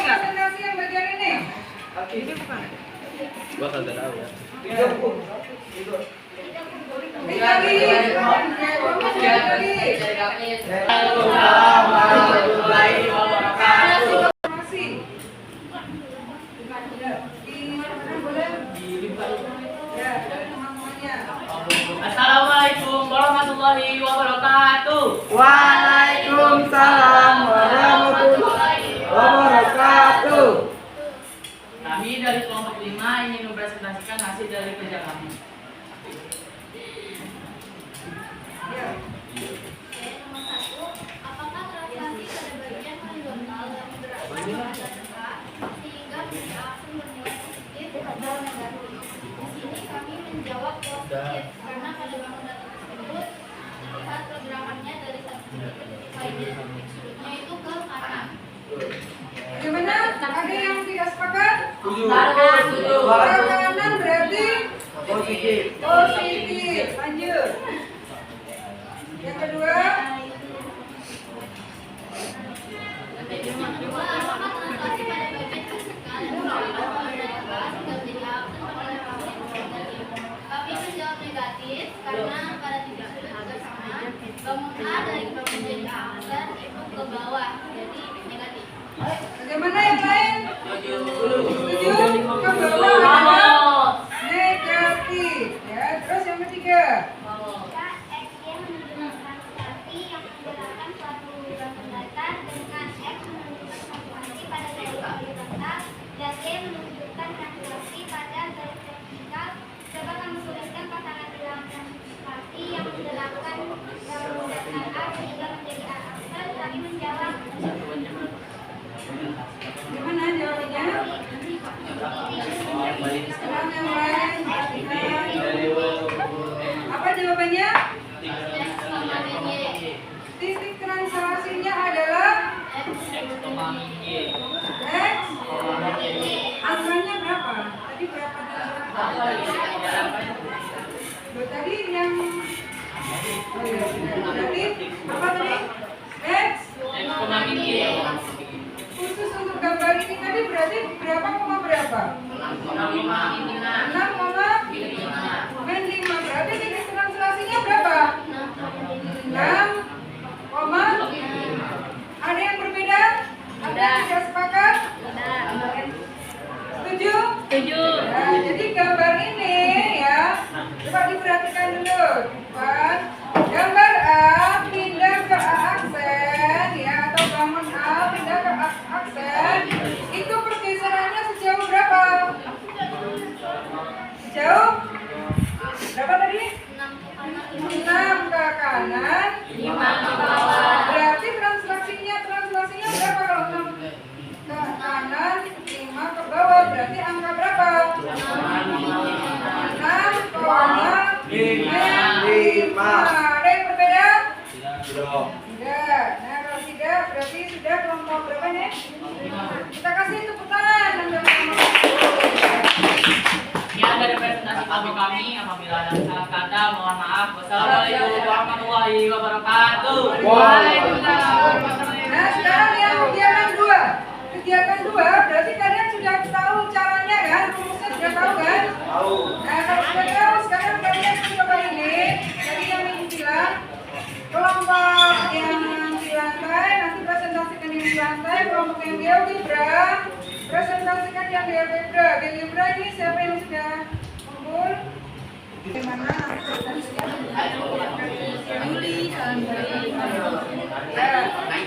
Presentasi yang bagian ini. Ini bukan. Gua kagak tahu ya. Assalamualaikum warahmatullahi wabarakatuh. Waalaikumsalam warahmatullahi wabarakatuh. Kami dari kelompok 5 ingin mempresentasikan hasil dari kerja kami. Apakah translasi pada bagian horizontal lebih berat sehingga bisa bernilai positif atau negatif? Di sini kami menjawab positif karena pada bangun data tersebut terlihat pergerakannya dari satu titik ke titik lainnya. Sudutnya itu ke kanan. Gimana? Ada yang tidak sepakat? Setuju. Ke kanan berarti Positif. positif. Lanjut. Yang kedua, Apakah translasi pada bagian fisikal lebih cepat pada kelas hingga menjadi absen pada kami negatif? Kami menjawab negatif karena pada titik agak sama bangun A dari bangun jadi absen itu ke bawah jadi negatif. bagaimana yang lain? Setuju? Ke bawah negatif. Ya, terus yang ketiga. Jika XY menunjukkan translasi yang menggerakkan suatu gangguan datar dengan X menunjukkan translasi pada garis horizontal dan Y menunjukkan translasi pada garis vertikal, coba kami tuliskan pasangan bilangan translasi yang menggerakkan gangguan datar A sehingga menjadi A aksen. Kami menjawab Gimana jawabannya? Sekarang yang lain. Apa jawabannya? Titik translasinya adalah X. Angkanya berapa? Tadi berapa? Tadi yang tadi apa tadi? X. Khusus untuk gambar ini tadi berarti berapa koma berapa? 6 koma 5. Berarti titik translasinya berapa? 6 koma. Ada yang berbeda? Ada yang tidak sepakat? Setuju? Setuju. Nah, jadi gambar ini ya, coba diperhatikan cepat. Gambar A pindah ke A aksen ya, atau bangun A pindah ke A aksen. Itu pergeserannya sejauh berapa? Sejauh berapa tadi? 6 ke kanan, 5 ke bawah. berarti translasinya berapa kalau 6 ke kanan, 5 ke bawah, berarti angka berapa? 6,5. Ada yang berbeda? Tidak. Nah kalau tidak berarti sudah kelompok berapa nih? Kita kasih tepuk tangan untuk kelompok. Sekian dari presentasi kami. Apabila ada salah kata, mohon maaf. Wassalamualaikum warahmatullahi wabarakatuh. Nah sekarang yang kegiatan 2. Kegiatan 2 berarti kalian sudah tahu caranya kan? Rumusnya sudah tahu kan? Tahu. Nah kalau sudah tahu sekarang kalian coba ini. Tadi yang Ibu bilang kelompok yang di lantai nanti presentasikan yang di lantai, kelompok yang GeoGebra presentasikan yang GeoGebra. GeoGebra ini siapa yang sudah kumpul? Bagaimana nanti presentasikan?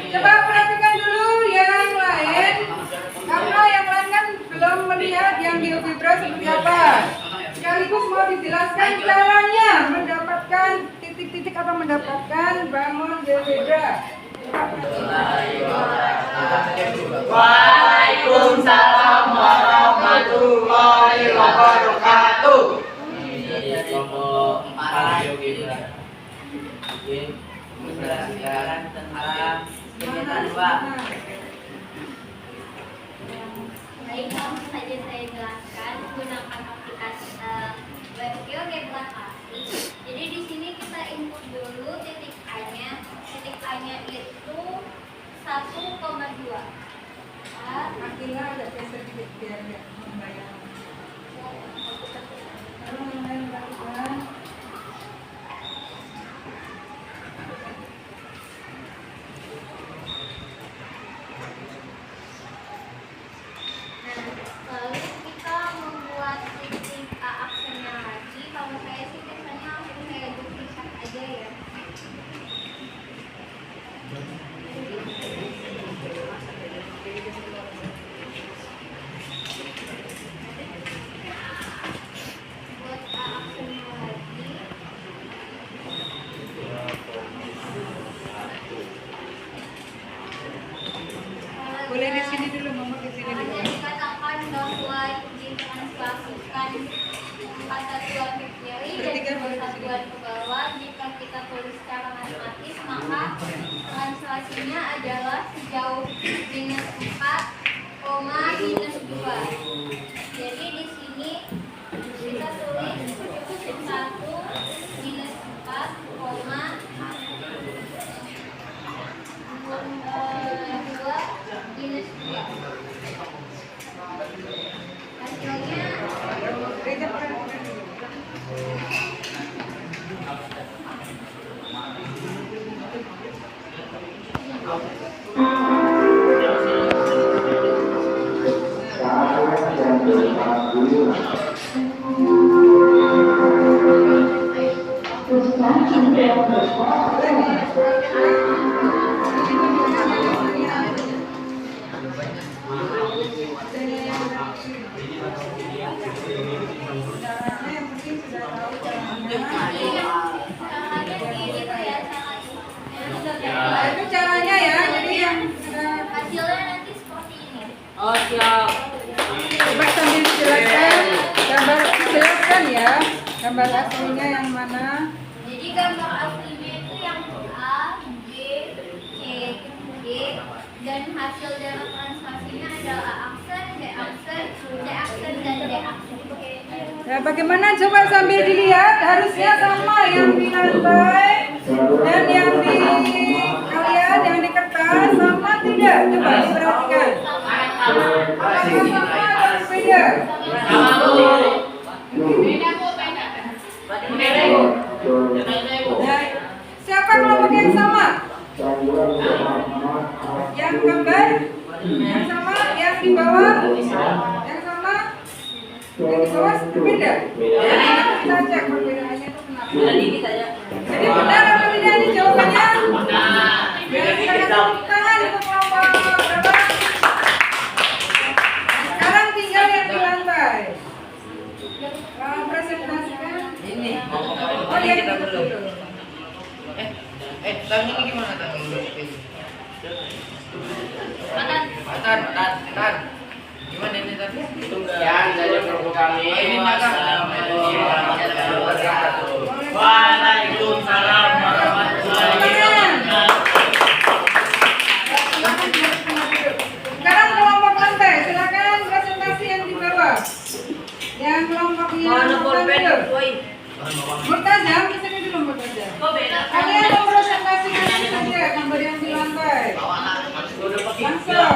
Coba perhatikan dulu yang lain, karena yang lain kan belum melihat yang GeoGebra seperti apa. Sekaligus mau dijelaskan caranya mendapatkan titik-titik atau mendapatkan bangun GeoGebra. Waalaikumsalam warahmatullahi wabarakatuh. Kelompok 4 GeoGebra. Oke, menjelaskan tentang kegiatan 2. Baik, langsung saja saya jelaskan menggunakan aplikasi web GeoGebra Classic. Jadi di sini kita input dulu titik A-nya. Titik A-nya itu 1,2. Akhirnya ada geser sedikit biar nggak membayang. Lalu yang lain lakukan. Lalu kita membuat titik A aksennya lagi. Kalau saya sih biasanya langsung saya duplikat aja ya. Buat A aksennya lagi. Boleh di sini dulu, Mama di sini dulu. Hanya dikatakan bahwa ditranslasikan empat satuan ke kiri dan dua satuan ke bawah. Jika kita tulis secara matematis, maka translasinya adalah sejauh minus 4, minus 2. Jadi di sini kita tulis 1 minus 4, 2 minus 2. Hasilnya Reza perhatikan dulu. Caranya yang penting sudah tahu caranya. Nah, itu caranya ya. Jadi yang sudah hasilnya nanti seperti ini. Oh, siap. coba sambil dijelaskan, dijelaskan ya. Gambar aslinya yang mana? Jadi gambar aslinya itu yang A, B, C, D, dan hasil dari translasinya adalah A aksen, B aksen, C aksen, dan D aksen. Nah, bagaimana coba sambil dilihat, harusnya sama yang di lantai dan yang di kalian yang di kertas sama tidak? Coba diperhatikan. Apakah sama atau berbeda? Nah, siapa kelompok yang sama? Yang gambar? Yang sama? Yang di bawah? Yang sama? Yang di bawah berbeda? Kita cek perbedaannya itu kenapa? Jadi benar apa tidak ini jawabannya? Nah, Ya, silakan tepuk tangan untuk kelompok berapa? Sekarang tinggal yang di lantai. Presentasikan. Ini. Oh, dia dulu. Tang ini gimana tang ini? Tan. Gimana ini tadi? Sekian dari kelompok kami. Wassalamualaikum warahmatullahi wabarakatuh. Waalaikumsalam warahmatullahi wabarakatuh. Sekarang kelompok lantai, silakan presentasi yang di bawah. Yang kelompok yang dulu. Murtazam, kesini dulu Murtazam. Kalian mempresentasikan saja gambar yang di lantai. Langsung.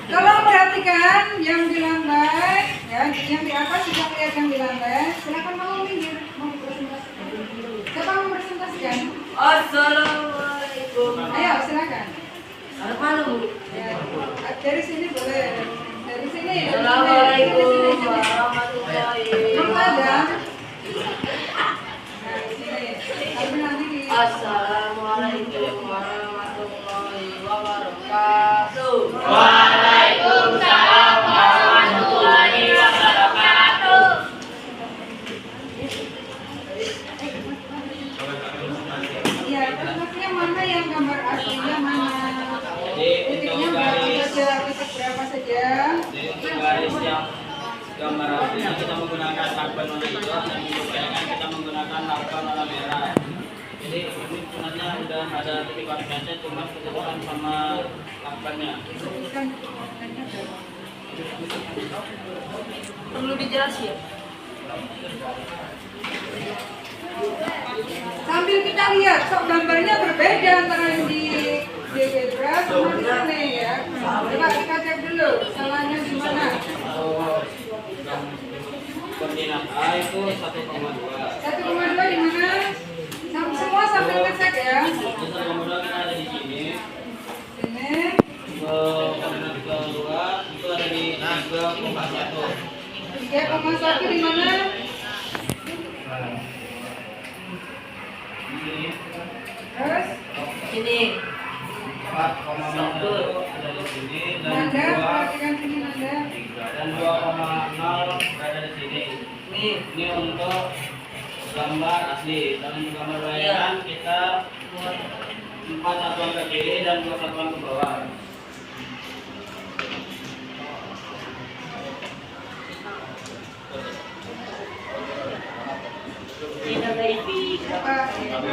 Tolong perhatikan yang di lantai, ya, yang di atas sudah lihat yang di lantai. Silakan mau minggir, mau presentasikan. Siapa mau presentasikan? Assalamualaikum. Ayo, silakan. Malu. Ya, dari sini boleh. Dari sini. Assalamualaikum warahmatullahi Murtazam. wabarakatuh. Nah, di sini. Tapi nanti di Assalamualaikum warahmatullahi wabarakatuh. Waalaikumsalam warahmatullahi wabarakatuh. Iya, terus maksudnya mana yang gambar aslinya mana? Titiknya berapa saja? Titik berapa saja? Untuk garis yang gambar aslinya kita menggunakan lakban warna hijau dan untuk bayangan kita menggunakan lakban warna merah. Jadi ini sebenarnya udah ada titik warnanya, cuma kecocokan sama lakbannya. Perlu dijelasin. Sambil kita lihat, sok gambarnya berbeda antara yang di Gebra sama di sini ya. Coba kita cek dulu, salahnya di mana? Koordinat A itu 1,2. 1,2 di mana? Semua sambil ngecek ya. Jadi 1,2 kita ada di sini. Sini. Koordinat kedua itu ada di 3,1. 3,1 di mana? Ini Terus? Ini 4,1 ada di sini dan Nanda, perhatikan sini Nanda. 2,0 berada di sini. Ini untuk gambar asli. Dan untuk gambar bayangan kita 4 satuan ke kiri dan 2 satuan ke bawah. Apa? Ada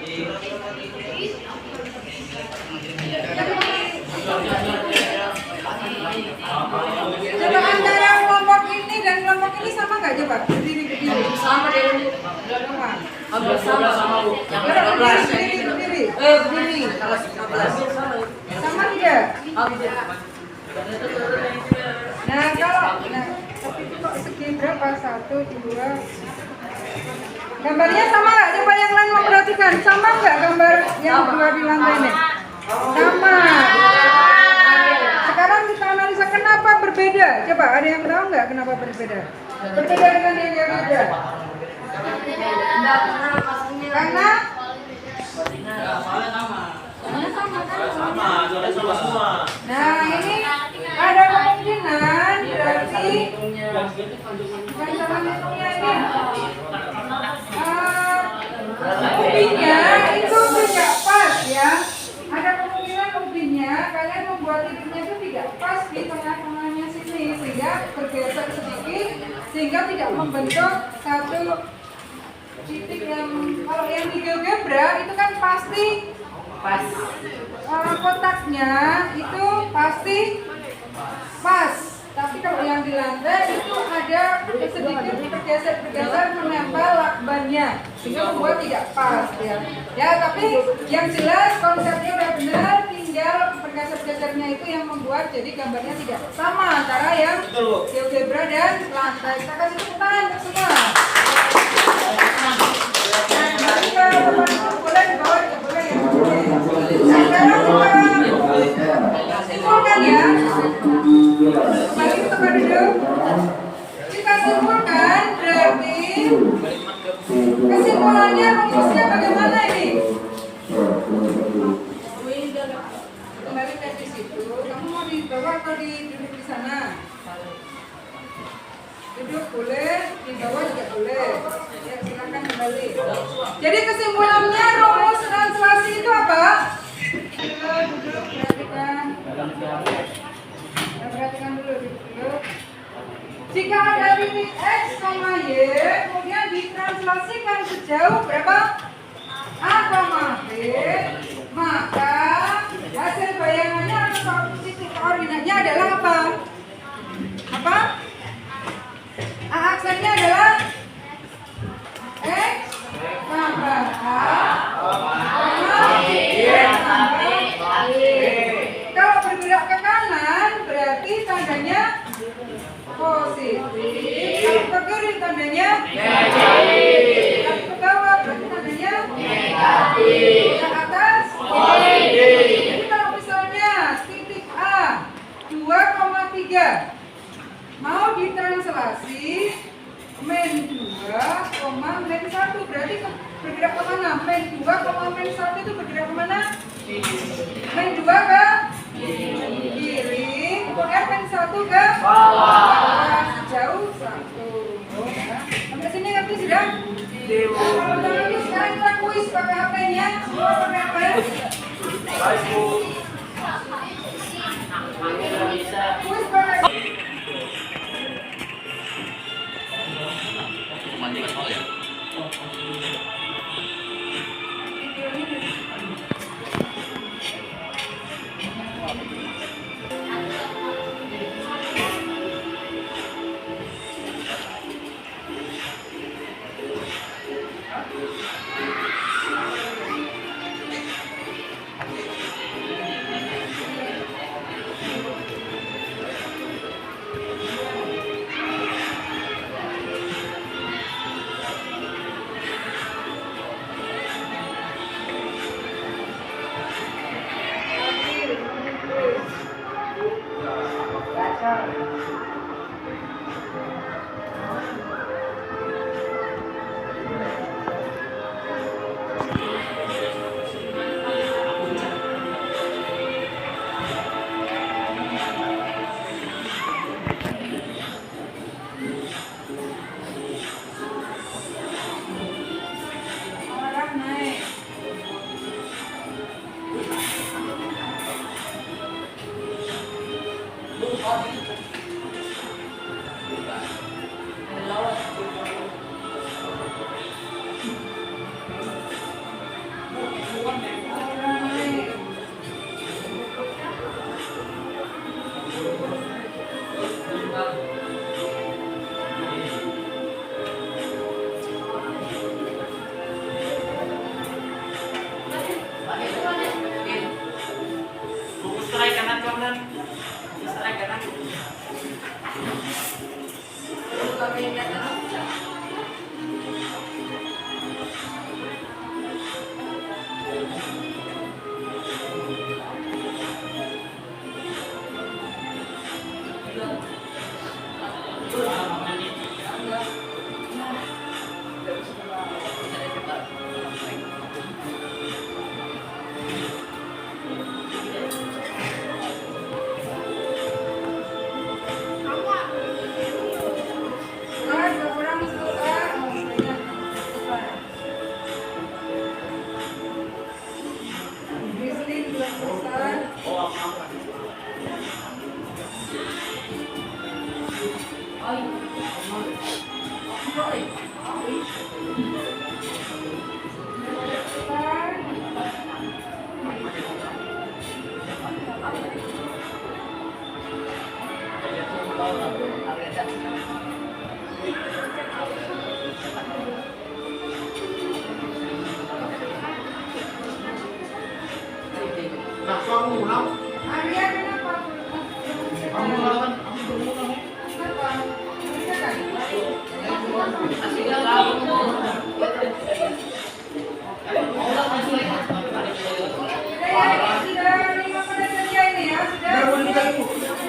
di Coba antara kelompok ini dan kelompok ini sama nggak coba? Berdiri. sama dengan Sama. hampir sama Bu. Yang Coba 13 berdiri. begini kalau 15 Sama tidak? hampir. Nah kalau, tapi itu kok segi berapa? 1, 2. Gambarnya sama nggak? Coba yang lain memperhatikan. Sama nggak gambar yang berdua di lantai ini? Sama. Sekarang kita analisa kenapa berbeda. Coba ada yang tahu nggak kenapa berbeda? Berbeda dengan yang beda. Enggak karena maksudnya Karena sama semua. nah ini ada kemungkinan berarti bukan salah hitungnya ini. Ubinya itu tidak pas ya. Ada kemungkinan ubinya kalian membuat titiknya itu tidak pas di tengah-tengahnya sini sehingga bergeser sedikit sehingga tidak membentuk satu titik yang kalau yang di GeoGebra itu kan pasti pas. kotaknya itu pasti pas. Tapi kalau yang di lantai itu ada sedikit bergeser menempel lakbannya sehingga membuat tidak pas ya. Ya tapi yang jelas konsepnya udah benar, tinggal bergeser-gesernya itu yang membuat jadi gambarnya tidak sama antara yang GeoGebra dan lantai. Kita kasih tepuk tangan untuk semua. Nanti kalau teman-teman boleh dibawa, boleh ya. Sekarang simpulkan ya. Kembali ke tempat duduk. Kita simpulkan berarti kesimpulannya rumusnya bagaimana ini? Kembali ke di situ. Kamu mau di bawah atau duduk di sana? Duduk boleh, di bawah juga boleh. Ya, silakan kembali. Jadi kesimpulannya rumus translasi itu apa? Duduk, perhatikan dulu, duduk. Jika ada limit X, Y, kemudian ditranslasikan sejauh berapa? A, B, maka hasil bayangannya atau titik koordinatnya adalah apa? Apa? A aksennya adalah X tambah A tambah B tambah Y. Kalau bergerak ke kanan berarti tandanya positif. Kalau ke kiri tandanya negatif. Kalau ke bawah berarti tandanya negatif. Ke atas positif. Jadi kalau misalnya titik A 2,3 mau ditranslasi min 2, min 1 berarti bergerak ke mana? Min 2, min 1 itu bergerak ke mana? Min 2 ke kiri, kemudian min 1 ke bawah. Jauh 1. Sampai sini ngerti sudah? Kalau nanti sekarang kita kuis pakai HP-nya, semua pakai HP. Kuis pakai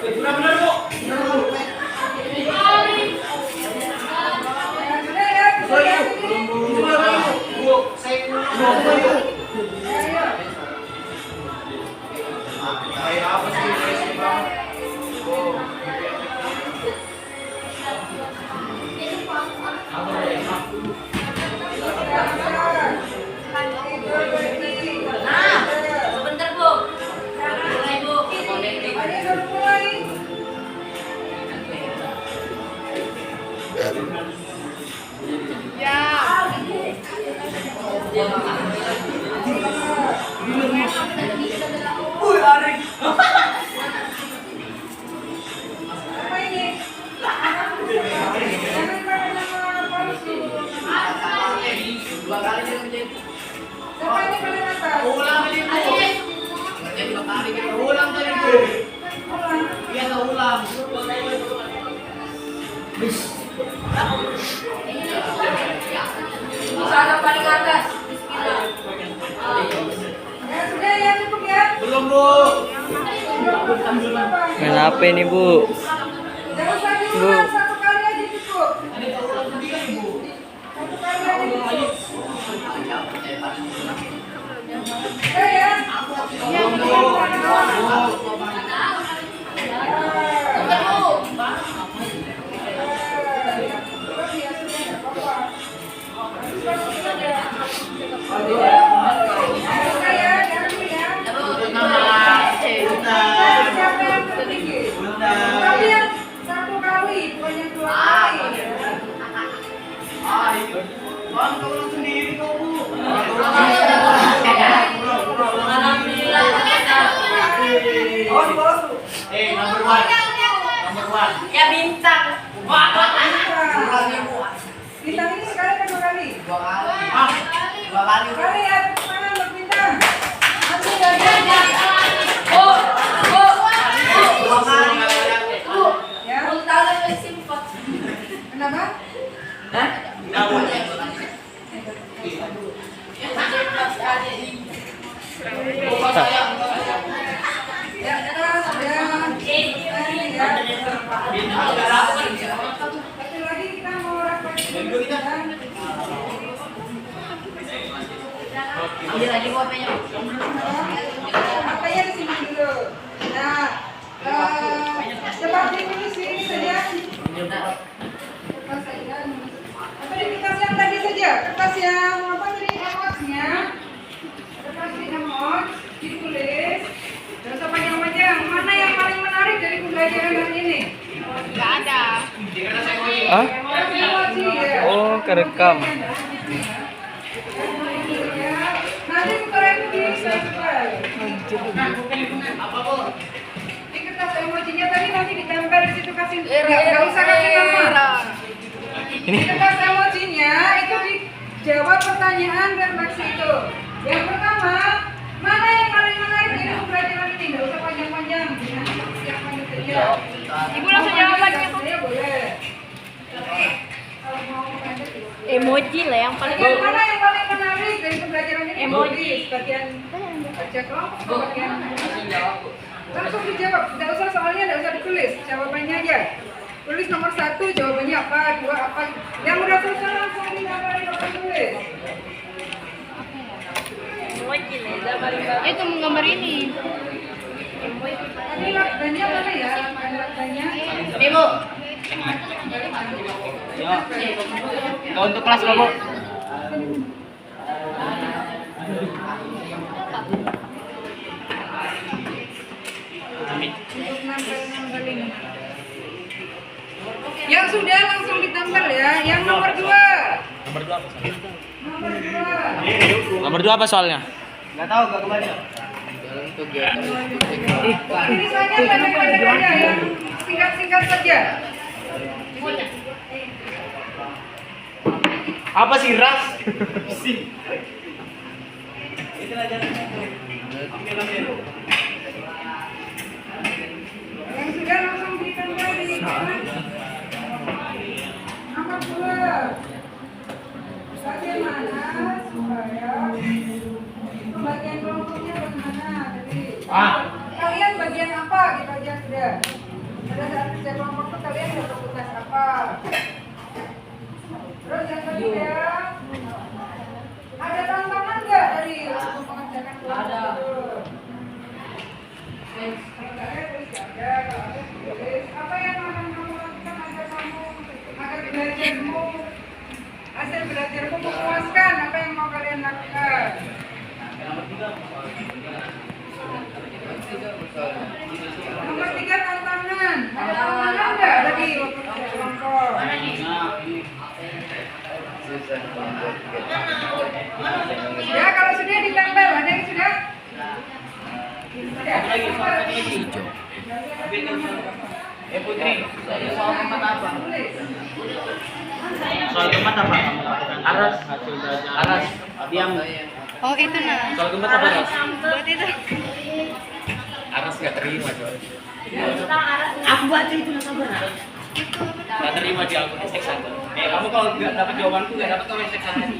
Benar-benar, Bu. Sudah ya, sudah ya. Bu, saya kayak apa sih? Oh. Nah, sebentar Bu. Mulai Bu. Ada yang baru mulai. Apa ini? Jangan pakai nama palsu. Siapa ini paling atas? Ulang tadi, Bu. Ulang tadi, Bu. Ulang. Iya, ulang. Usaha paling atas. Bismillah. Ya sudah ya, cukup ya. Belum, Bu. Main HP nih, Bu. Jangan usah diulang, satu kali aja cukup. Satu kali aja cukup. Udah ya. Udah ya, jangan ya. Siapa yang tertinggi? Tapi yang satu kali, bukan yang dua kali. Bang, kau ulang sendiri kau, Bu. Alhamdulillah. Number one. Number one. Ya bintang. Bintang ini sekali atau dua kali? Dua kali. Sekali ya, mana untuk bintang? Nanti dari Bu. Dua kali. ya. Kenapa? Hah? Ya, atas, ya. Ini ya. Satu lagi kita mau rapat. Ambil lagi Bu HP-nya. Apanya disimpan dulu. Nah, coba ditulis ini saja. Kertas saja. Atau di kertas yang tadi saja. Kertas yang apa tadi emotnya. Kertas di emot ditulis. Dan usah panjang-panjang. Mana yang paling menarik dari pembelajaran hari ini? Ah? Emoji ya. Oh, kerekam. Nanti tukeran di subscribe. Apa, Bu? Di kertas emojinya tadi nanti ditempel di situ kasih. Nggak usah kasih nama. Di kertas emojinya itu dijawab pertanyaan refleksi itu. Yang pertama, mana yang paling menarik dari pembelajaran ini? Nggak usah panjang-panjang. Siapa yang saja. Ibu langsung jawab aja. Saya boleh. Kalau mau pendek, Emoji lah yang paling bagian mana yang paling menarik dari pembelajaran ini? Emoji. Bagian baca kelompok, bagian langsung dijawab. Tidak usah soalnya, tidak usah ditulis. Jawabannya aja. Tulis nomor 1, jawabannya apa, 2 apa. Yang udah selesai langsung digambarin orang tulis. emoji lah yang paling bagus. Itu menggambar ini. Tadi lakdannya mana ya? Lakdannya. Ini Bu. Kau untuk kelas lo, Bu. Untuk nempel-nempelin. Yang sudah langsung ditempel ya. Yang nomor 2. Nomor 2 apa? Nomor 2. Nomor 2 apa soalnya? Nggak tahu, nggak kembali. Tulisannya pendek-pendek aja, yang singkat-singkat saja. Apa sih ras? Yang sudah langsung ditempel di kanan. Nomor 2. Bagaimana supaya bagian kelompoknya bagaimana tadi? Ah. Kalian bagian apa? Kita aja sudah. kelompok itu kalian dapat tugas apa? Terus yang ketiga, ada tantangan nggak dari untuk mengerjakan kelompok itu? Kalau nggak ada, tulis aja. Kalau ada, tulis. Apa yang akan kamu lakukan agar hasil belajarmu memuaskan? Apa yang mau kalian lakukan? Nomor 3 tantangan. Ada tantangan nggak tadi waktu kelompok? Ya, kalau sudah ditempel, ada yang sudah? Sudah. Putri, soal keempat apa? Tulis. Soal keempat apa? Aras. Aras. Diam. Oh itu nah. Soal keempat apa, Aras? Buat itu. Aras gak terima, Coy. Aku baca itu lah sabar. Gak terima di aku S1. Kamu kalau gak dapat jawabanku gak dapat kamu S1.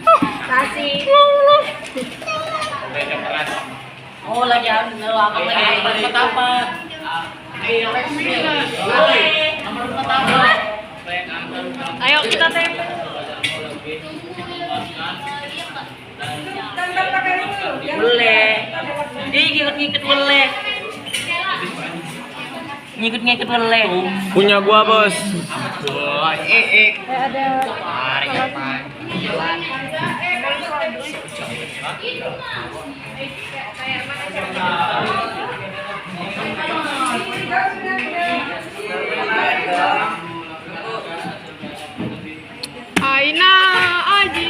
Kasih. Udah keras. Oh lagi aku lagi. Nomor empat apa? Nomor empat apa? Ayo kita tempel. Tempel pakai itu. Yang Boleh. sudah. Dia ngikut-ngikut boleh. Ngikut-ngikut boleh. Punya gua, Bos. Ada. Aina Aji.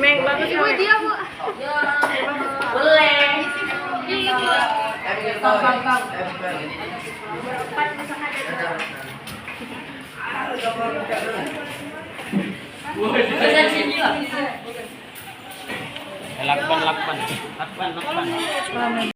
Meng banget sama dia, Bu. Boleh. Bisa sini lah. Lakban.